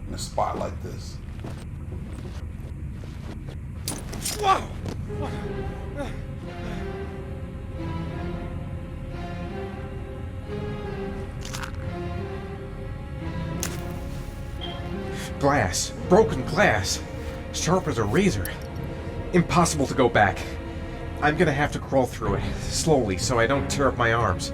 in a spot like this. Whoa! Glass. Broken glass. Sharp as a razor. Impossible to go back. I'm gonna have to crawl through it, slowly, so I don't tear up my arms.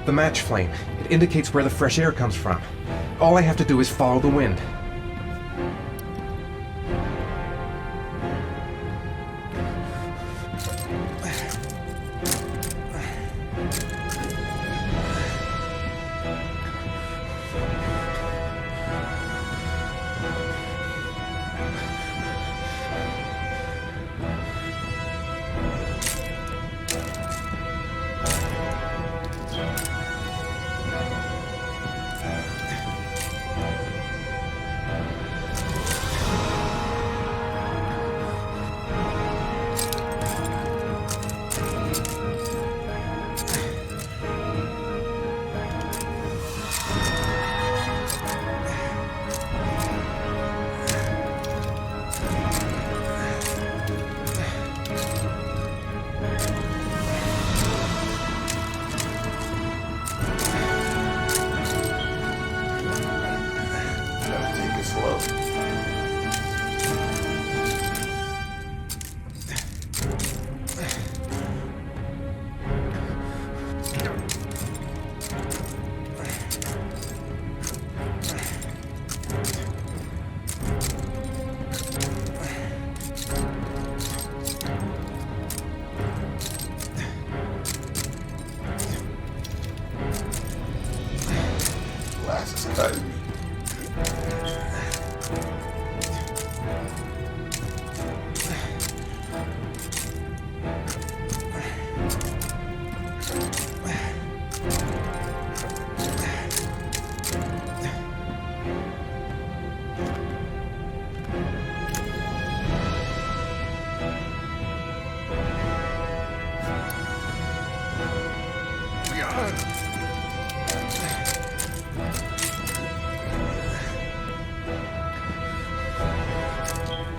The match flame. It indicates where the fresh air comes from. All I have to do is follow the wind. It's cutting me.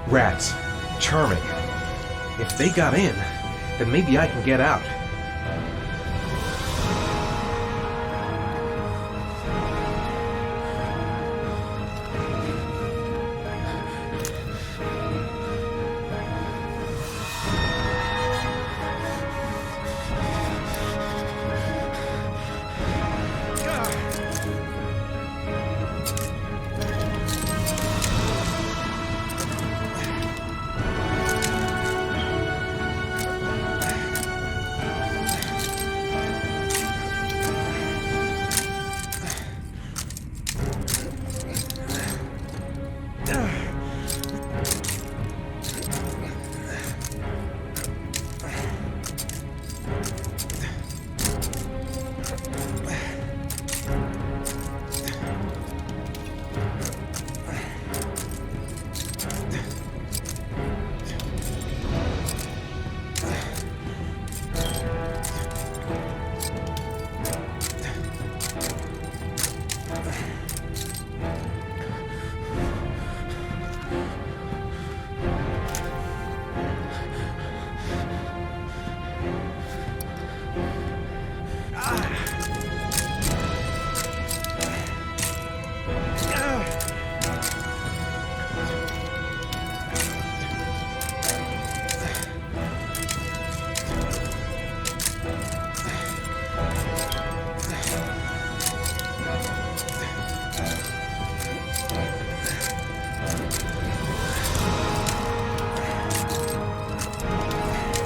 Rats. Charming. If they got in, then maybe I can get out.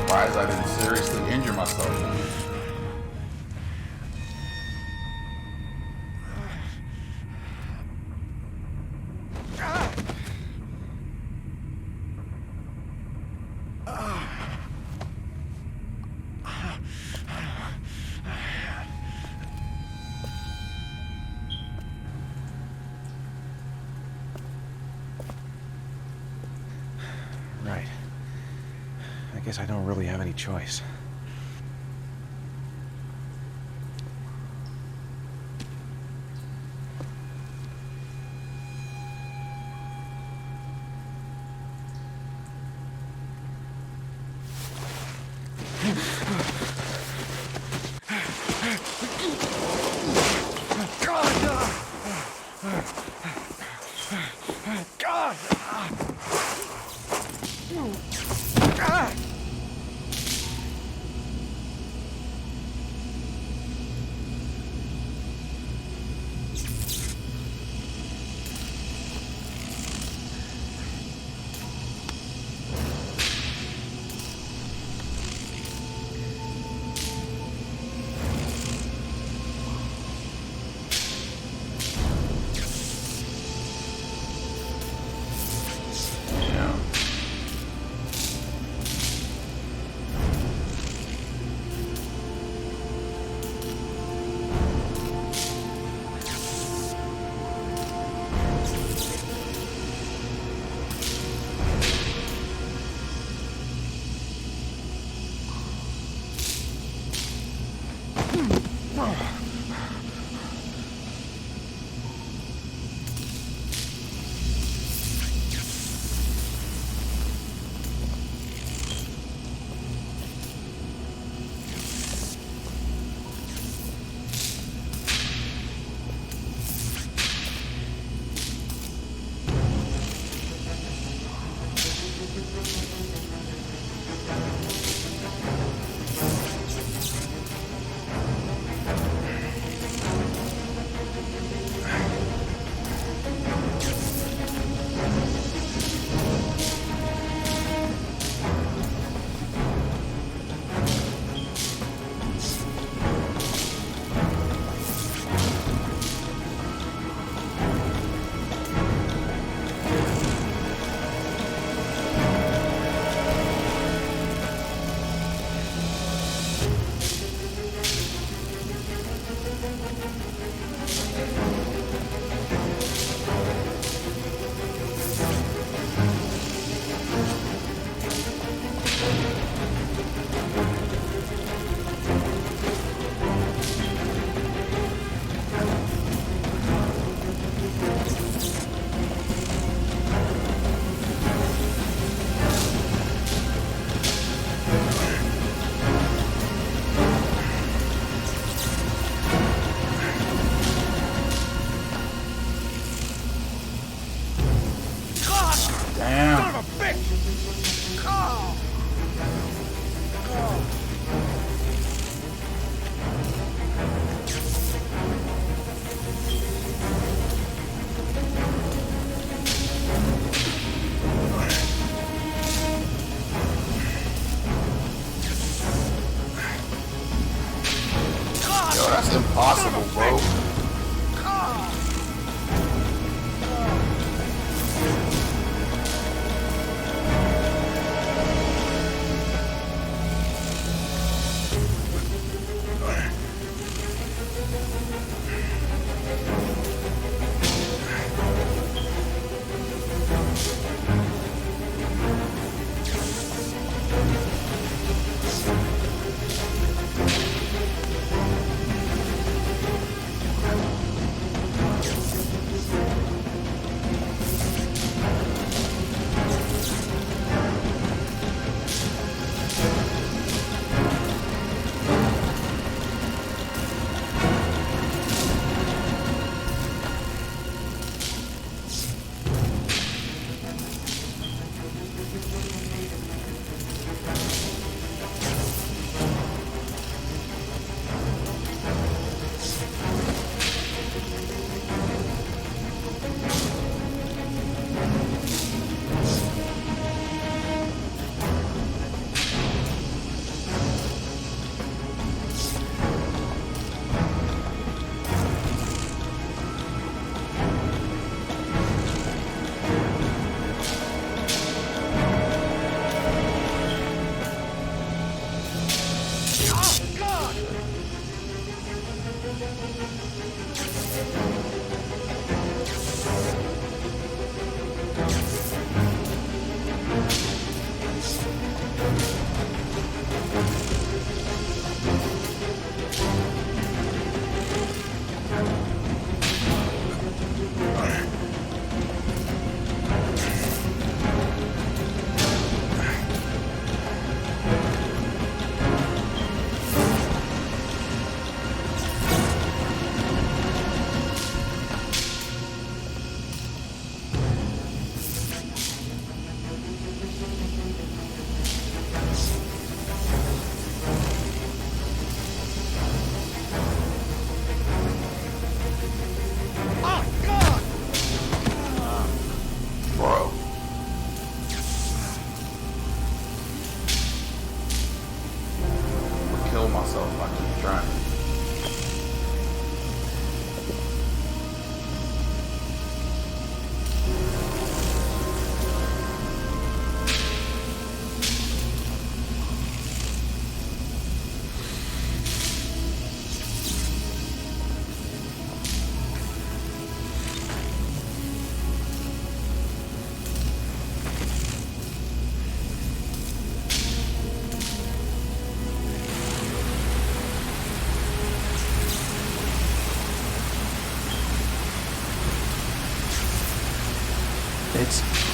Surprised I didn't seriously injure myself. Right. I guess I don't really have any choice. Damn. Son of a bitch! Oh. Yo, that's impossible, bro.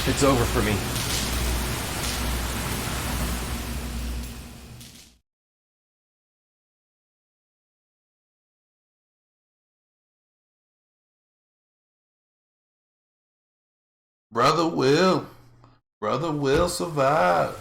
It's over for me. Brother will survive.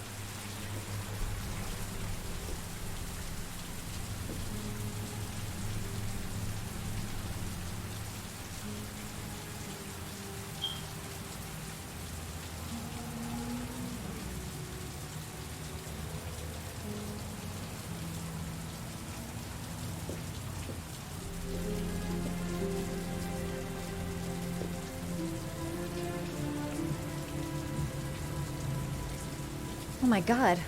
Oh my god.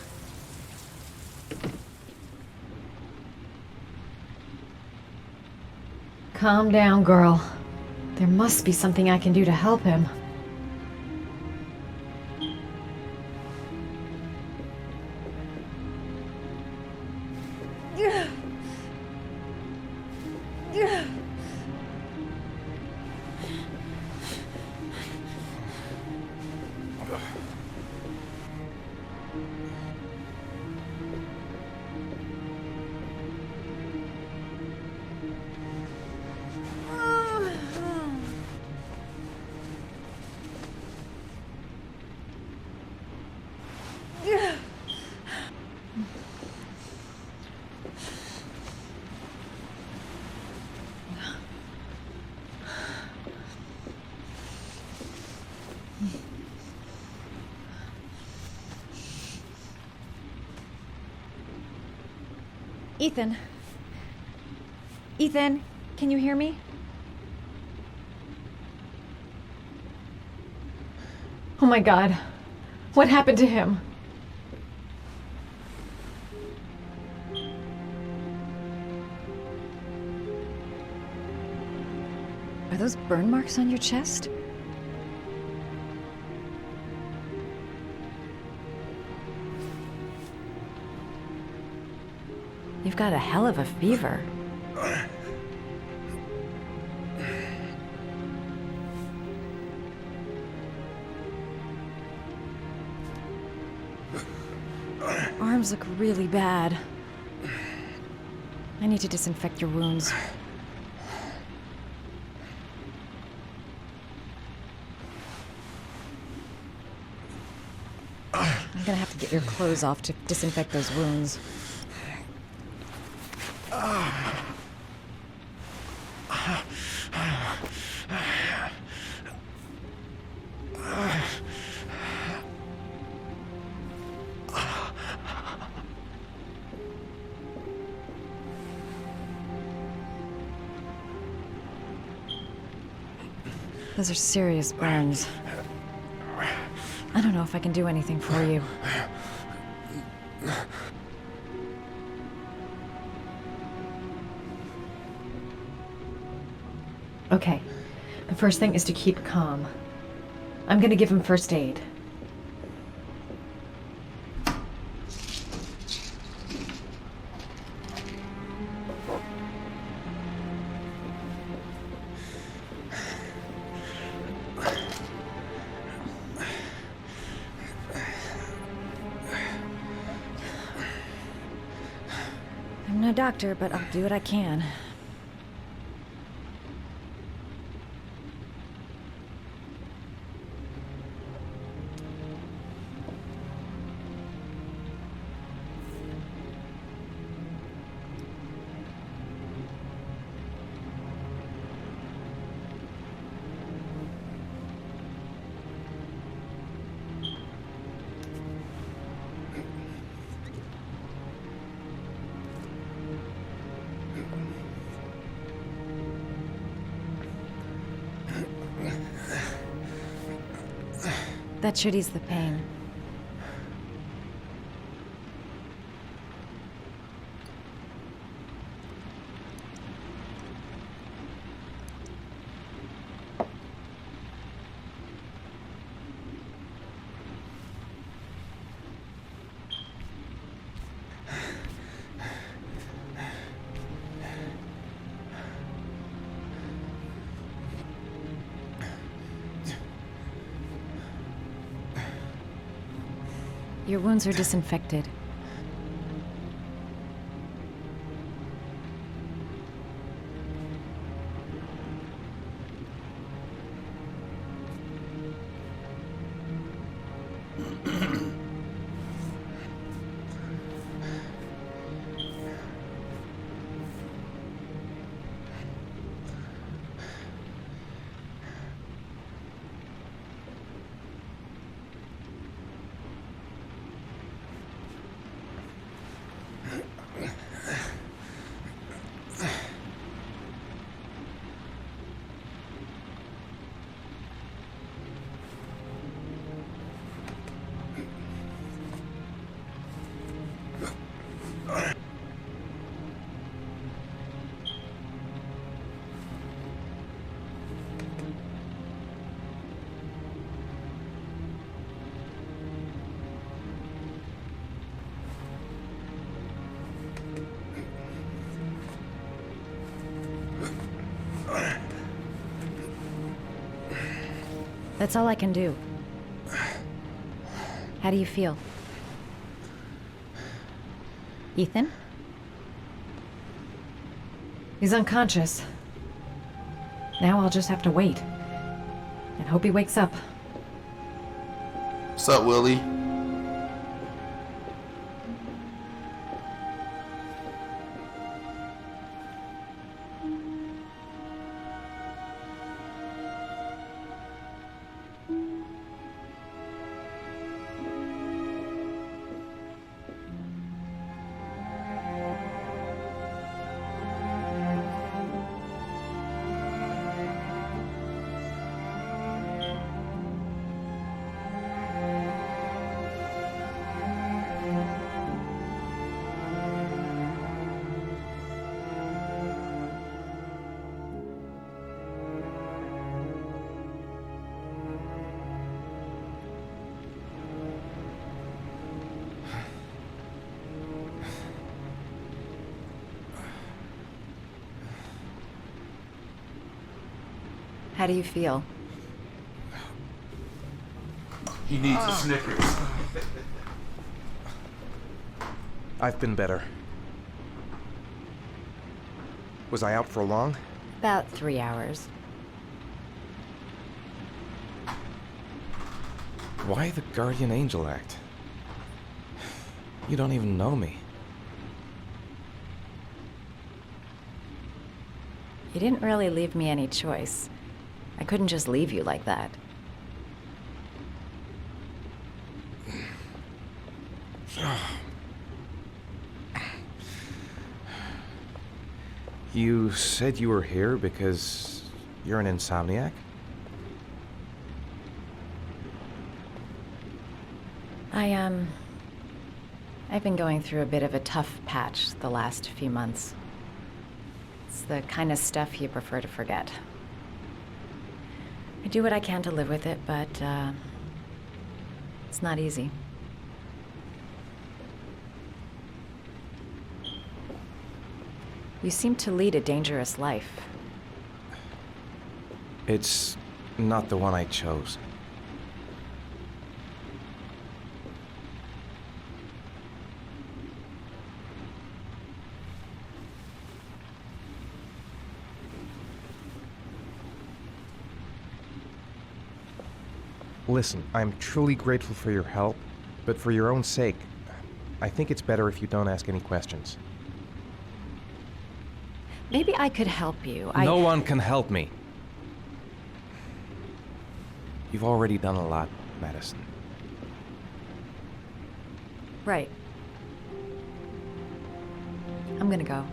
Calm down, girl. There must be something I can do to help him. Ethan. Ethan, can you hear me? Oh my god. What happened to him? Are those burn marks on your chest? You've got a hell of a fever. Arms look really bad. I need to disinfect your wounds. I'm gonna have to get your clothes off to disinfect those wounds. Those are serious burns. I don't know if I can do anything for you. Okay. The first thing is to keep calm. I'm gonna give him first aid. I'm no doctor, but I'll do what I can. That should ease the pain. Your wounds are disinfected. That's all I can do. How do you feel? Ethan? He's unconscious. Now I'll just have to wait. And hope he wakes up. What's up, Willie? How do you feel? He needs a Snickers. I've been better. Was I out for long? About 3 hours. Why the guardian angel act? You don't even know me. You didn't really leave me any choice. I couldn't just leave you like that. You said you were here because you're an insomniac? I've been going through a bit of a tough patch the last few months. It's the kind of stuff you prefer to forget. I do what I can to live with it, but it's not easy. You seem to lead a dangerous life. It's not the one I chose. Listen, I'm truly grateful for your help, but for your own sake, I think it's better if you don't ask any questions. Maybe I could help you. No one can help me. You've already done a lot, Madison. Right. I'm gonna go.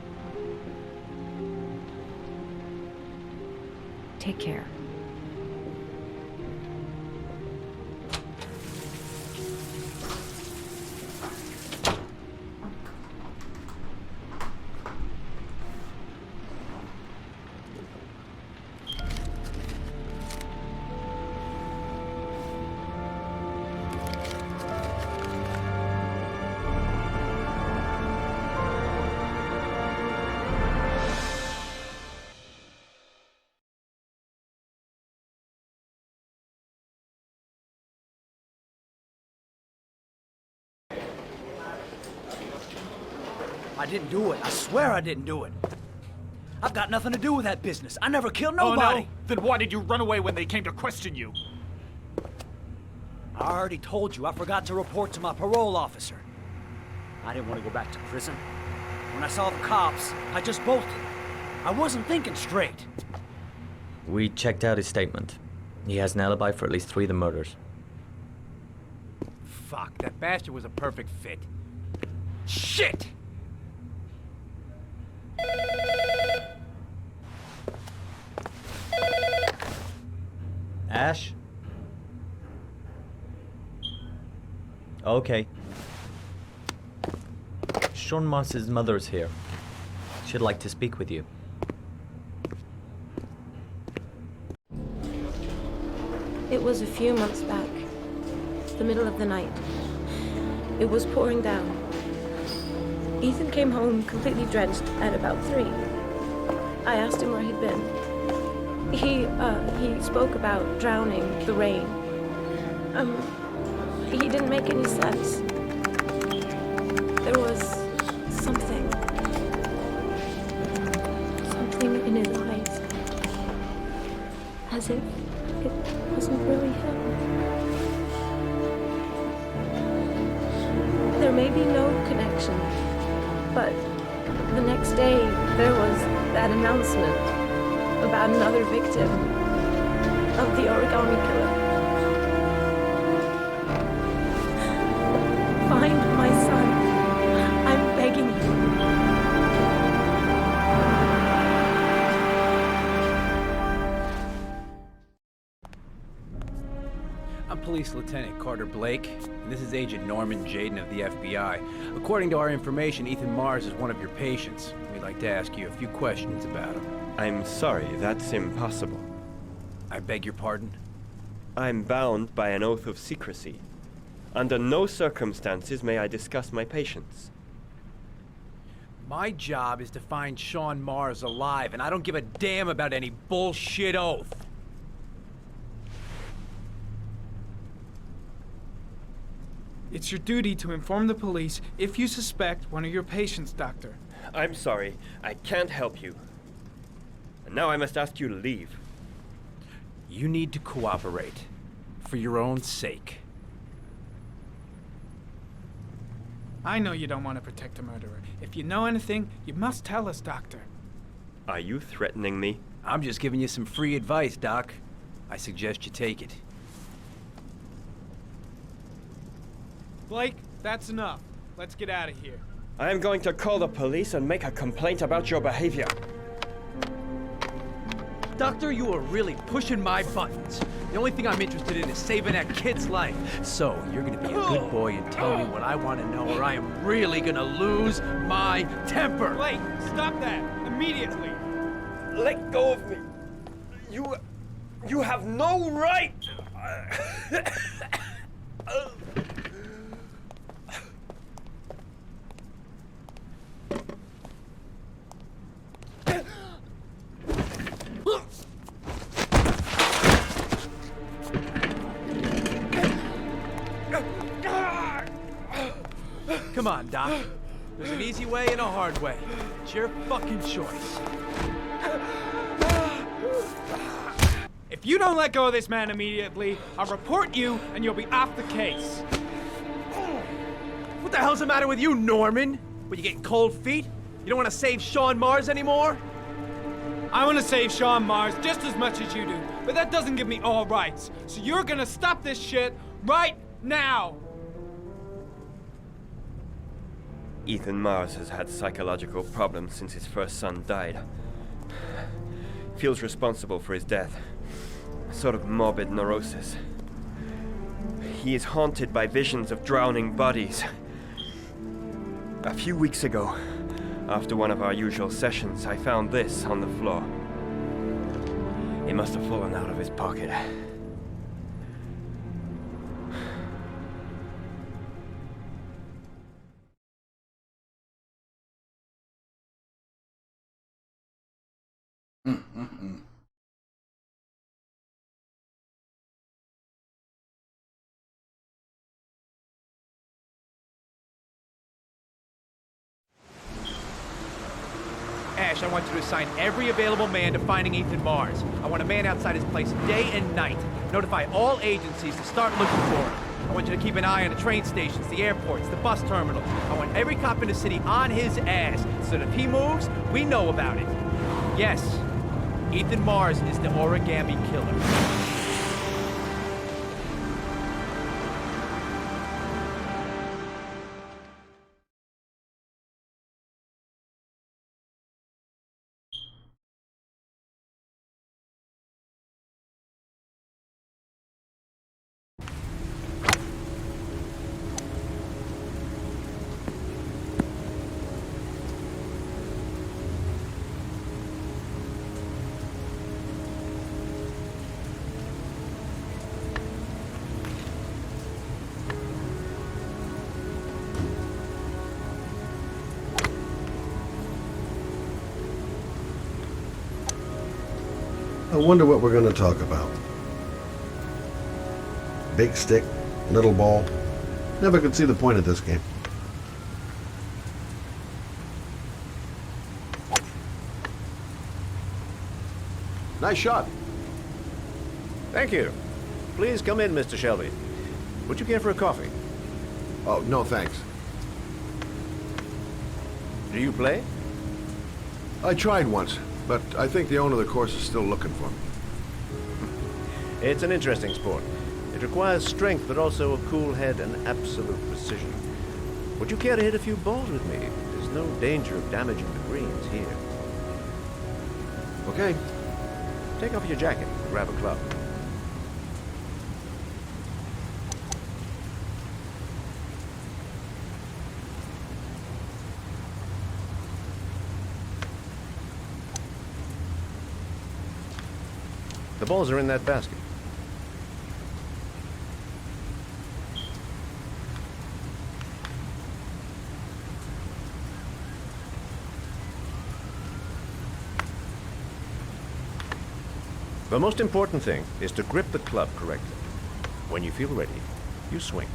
Take care. I didn't do it. I swear I didn't do it. I've got nothing to do with that business. I never killed Oh, nobody. no? Then why did you run away when they came to question you? I already told you I forgot to report to my parole officer. I didn't want to go back to prison. When I saw the cops, I just bolted. I wasn't thinking straight. We checked out his statement. He has an alibi for at least 3 of the murders. Fuck, that bastard was a perfect fit. Shit! Ash? Okay. Sean Moss's mother's here. She'd like to speak with you. It was a few months back. The middle of the night. It was pouring down. Ethan came home completely drenched at about 3. I asked him where he'd been. He spoke about drowning the rain. He didn't make any sense. There was something in his eyes. As if it wasn't really him. There may be no connection, but the next day there was that announcement about another victim of the origami killer. Find my son. I'm begging you. I'm Police Lieutenant Carter Blake, and this is Agent Norman Jaden of the FBI. According to our information, Ethan Mars is one of your patients. We'd like to ask you a few questions about him. I'm sorry, that's impossible. I beg your pardon? I'm bound by an oath of secrecy. Under no circumstances may I discuss my patients. My job is to find Sean Mars alive, and I don't give a damn about any bullshit oath. It's your duty to inform the police if you suspect one of your patients, Doctor. I'm sorry, I can't help you. And now I must ask you to leave. You need to cooperate, for your own sake. I know you don't want to protect a murderer. If you know anything, you must tell us, Doctor. Are you threatening me? I'm just giving you some free advice, Doc. I suggest you take it. Blake, that's enough. Let's get out of here. I am going to call the police and make a complaint about your behavior. Doctor, you are really pushing my buttons. The only thing I'm interested in is saving that kid's life. So, you're gonna be a good boy and tell me what I want to know, or I am really gonna lose my temper. Blake, stop that immediately. Let go of me. You have no right. Come on, Doc. There's an easy way and a hard way. It's your fucking choice. If you don't let go of this man immediately, I'll report you and you'll be off the case. What the hell's the matter with you, Norman? What, you getting cold feet? You don't want to save Sean Mars anymore? I want to save Sean Mars just as much as you do, but that doesn't give me all rights. So you're gonna stop this shit right now! Ethan Mars has had psychological problems since his first son died. Feels responsible for his death. A sort of morbid neurosis. He is haunted by visions of drowning bodies. A few weeks ago, after one of our usual sessions, I found this on the floor. It must have fallen out of his pocket. Ash, I want you to assign every available man to finding Ethan Mars. I want a man outside his place day and night. Notify all agencies to start looking for him. I want you to keep an eye on the train stations, the airports, the bus terminals. I want every cop in the city on his ass, so that if he moves, we know about it. Yes, Ethan Mars is the origami killer. I wonder what we're going to talk about. Big stick, little ball. Never could see the point of this game. Nice shot. Thank you. Please come in, Mr. Shelby. Would you care for a coffee? Oh, no thanks. Do you play? I tried once, but I think the owner of the course is still looking for me. It's an interesting sport. It requires strength, but also a cool head and absolute precision. Would you care to hit a few balls with me? There's no danger of damaging the greens here. Okay. Take off your jacket and grab a club. The balls are in that basket. The most important thing is to grip the club correctly. When you feel ready, you swing.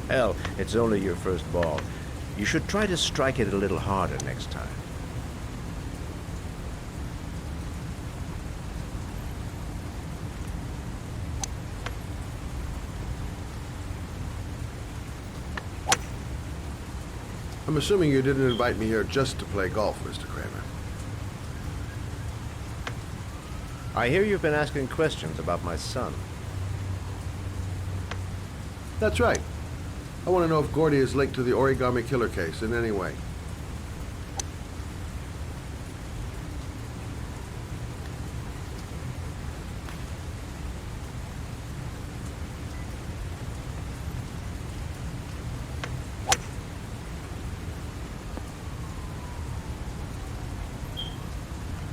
Hell, it's only your first ball. You should try to strike it a little harder next time. I'm assuming you didn't invite me here just to play golf, Mr. Kramer. I hear you've been asking questions about my son. That's right. I want to know if Gordy is linked to the Origami Killer case in any way.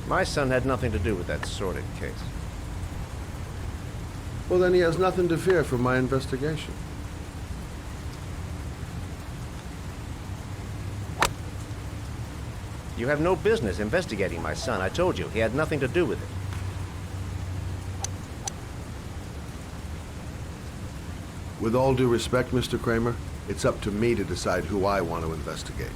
My son had nothing to do with that sordid case. Well, then he has nothing to fear from my investigation. You have no business investigating my son. I told you, he had nothing to do with it. With all due respect, Mr. Kramer, it's up to me to decide who I want to investigate.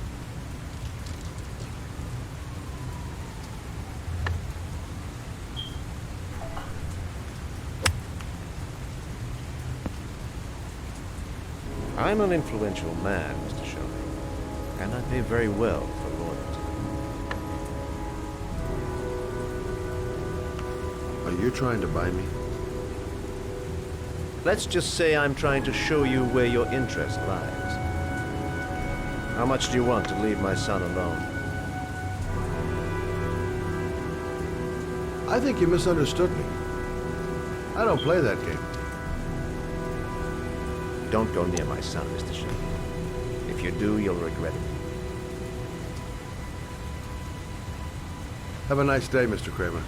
I'm an influential man, Mr. Shelby, and I pay very well for loyalty. Are you trying to buy me? Let's just say I'm trying to show you where your interest lies. How much do you want to leave my son alone? I think you misunderstood me. I don't play that game. Don't go near my son, Mr. Shelby. If you do, you'll regret it. Have a nice day, Mr. Kramer.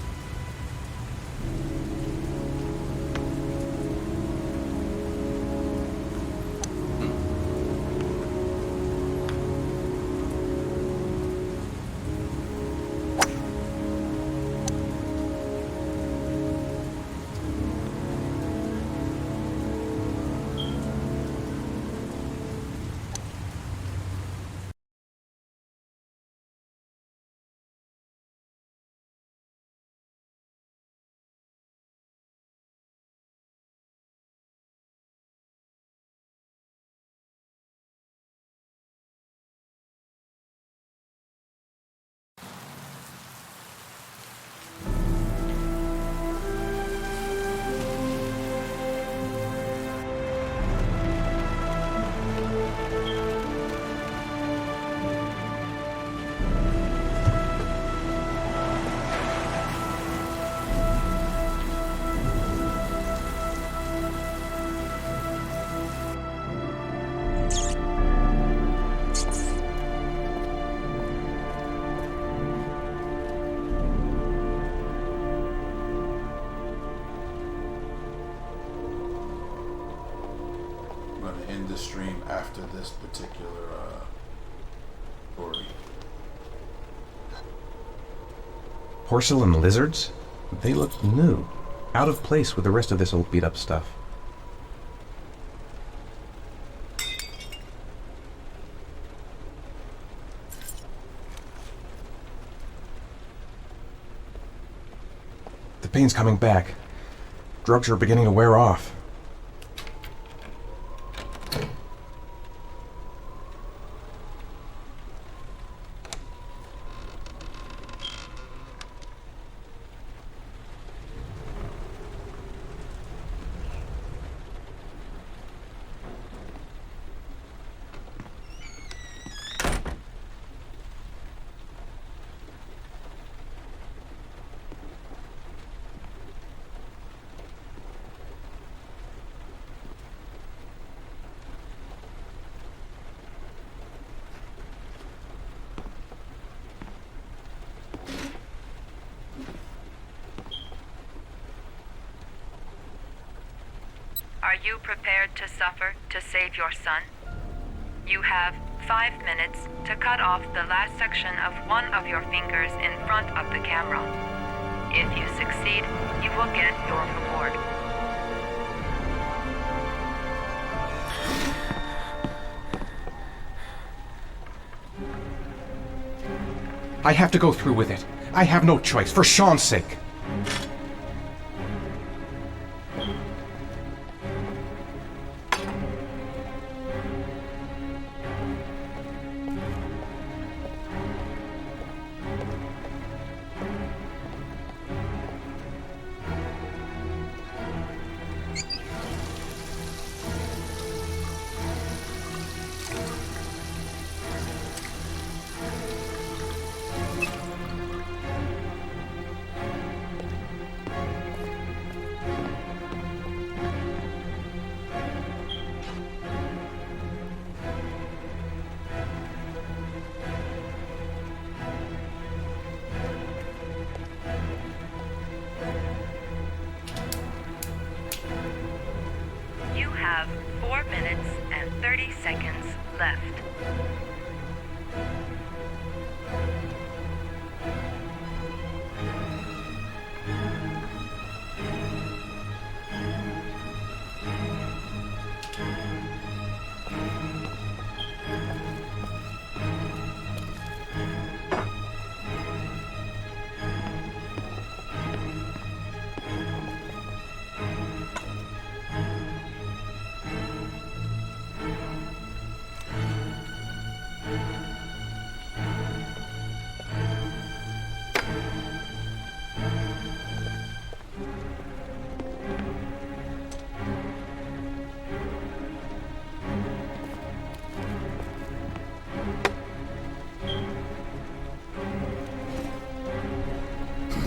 end the stream after this particular story. Porcelain lizards? They look new. Out of place with the rest of this old beat up stuff. The pain's coming back. Drugs are beginning to wear off. Are you prepared to suffer to save your son? You have 5 minutes to cut off the last section of one of your fingers in front of the camera. If you succeed, you will get your reward. I have to go through with it. I have no choice, for Sean's sake. You have 4 minutes and 30 seconds left.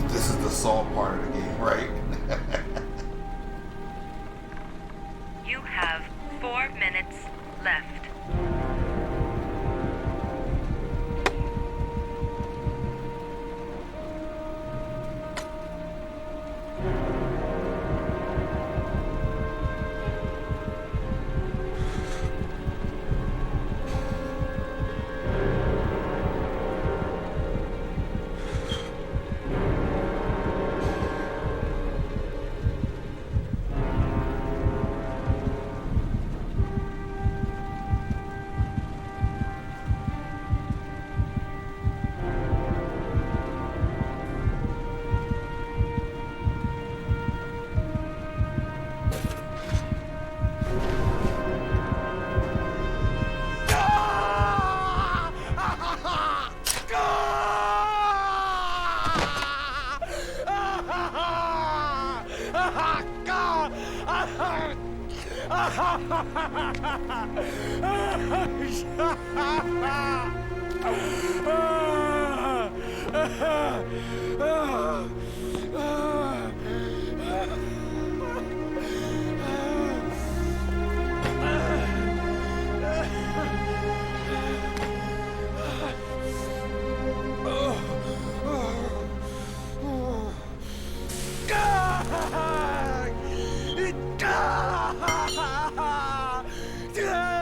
This is the salt part of the game, right? You have 4 minutes left. Ah!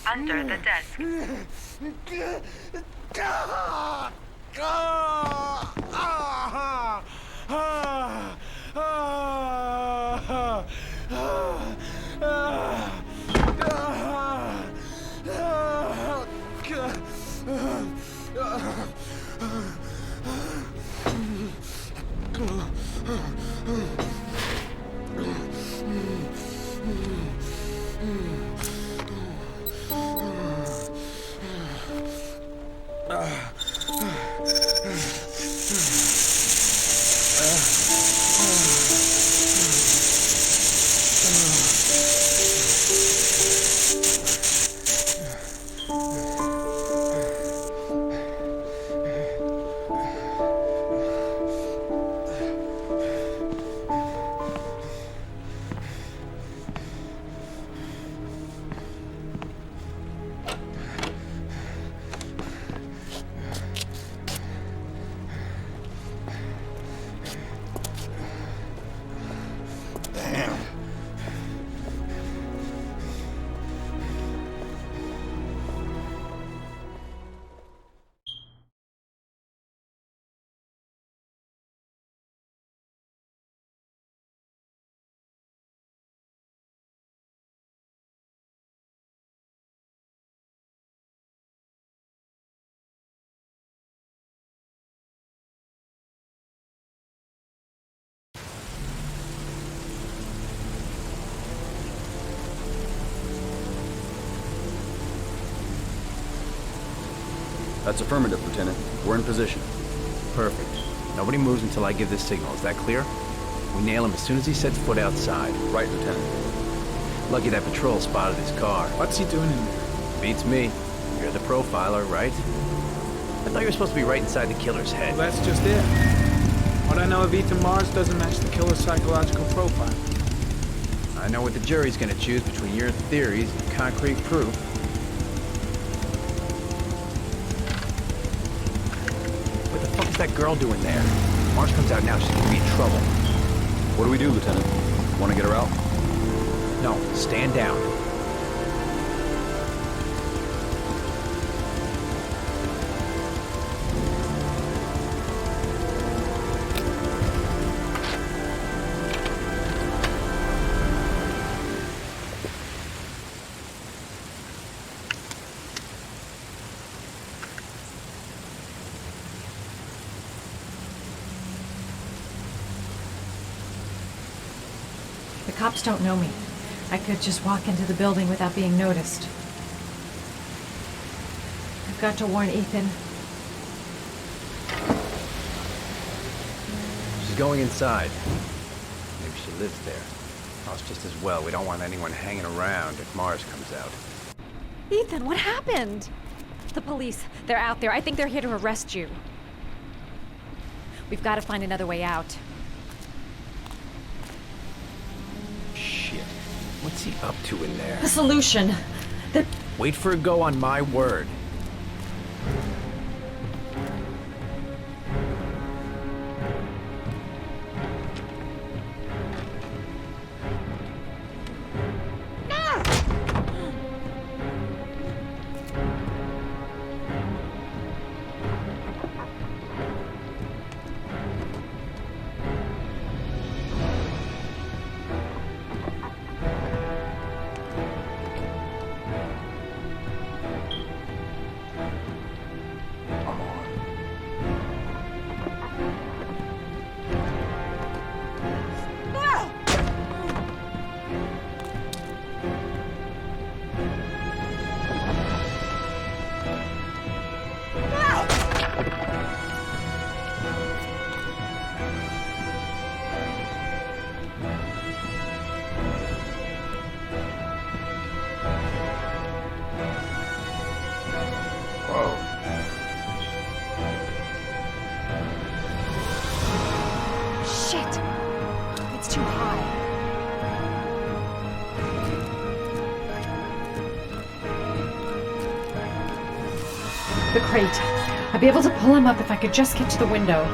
Under the desk. That's affirmative, Lieutenant. We're in position. Perfect. Nobody moves until I give this signal. Is that clear? We nail him as soon as he sets foot outside. Right, Lieutenant. Lucky that patrol spotted his car. What's he doing in there? Beats me. You're the profiler, right? I thought you were supposed to be right inside the killer's head. Well, that's just it. What I know of Ethan Mars doesn't match the killer's psychological profile. I know what the jury's gonna choose between your theories and concrete proof. What the fuck is that girl doing there? Mars comes out now, she's gonna be in trouble. What do we do, Lieutenant? Want to get her out? No, stand down. The cops don't know me. I could just walk into the building without being noticed. I've got to warn Ethan. She's going inside. Maybe she lives there. Oh, it's just as well. We don't want anyone hanging around if Mars comes out. Ethan, what happened? The police. They're out there. I think they're here to arrest you. We've got to find another way out. Shit. What's he up to in there? The solution. Wait for a go on my word. Shit! It's too high. The crate. I'd be able to pull him up if I could just get to the window.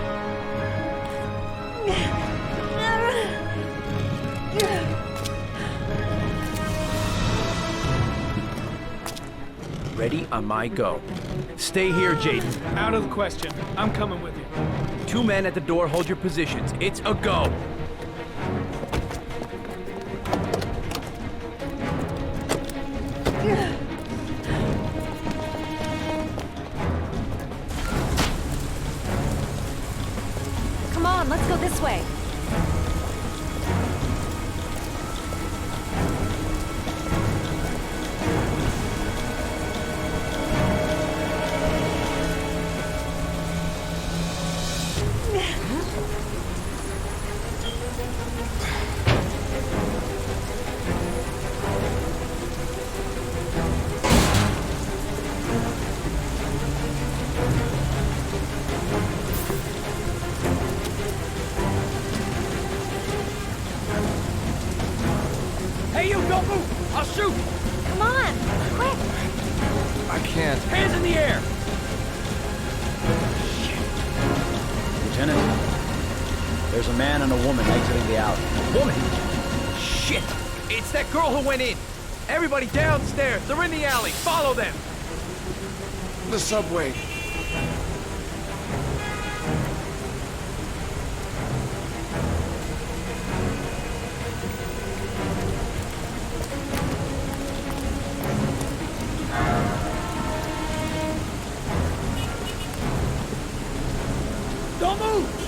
ready on my go. Stay here, Jaden. Out of the question. I'm coming with you. 2 men at the door, hold your positions. It's a go. Come on, let's go this way. Hey, you, don't move! I'll shoot! Come on, quick! I can't. Hands in the air! Lieutenant, there's a man and a woman exiting the alley. Woman! Shit! It's that girl who went in! Everybody downstairs! They're in the alley! Follow them! The subway. Don't move!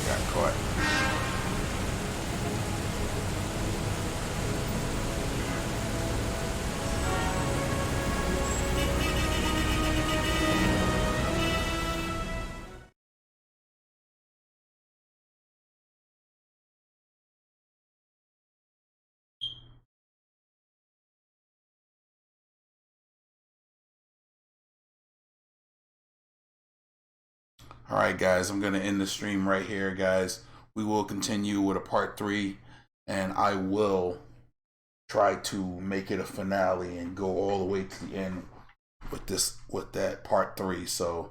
Got caught. All right, guys, I'm going to end the stream right here, guys. We will continue with a part 3, and I will try to make it a finale and go all the way to the end with that part 3. So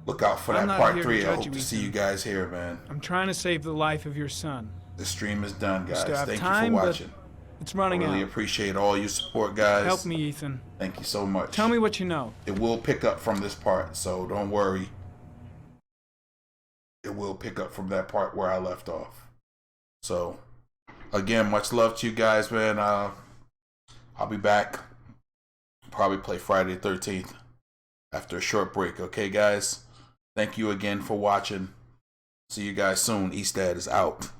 look out for I'm that not part here to 3. I judge hope you, to see Ethan. you guys here, man. I'm trying to save the life of your son. The stream is done, We guys. still have Thank time, you for but watching. it's running I really out. appreciate all your support, guys. Help me, Ethan. Thank you so much. Tell me what you know. It will pick up from this part, so don't worry. It will pick up from that part where I left off. So, again, much love to you guys, man. I'll be back. Probably play Friday the 13th after a short break. Okay, guys? Thank you again for watching. See you guys soon. Eastad is out.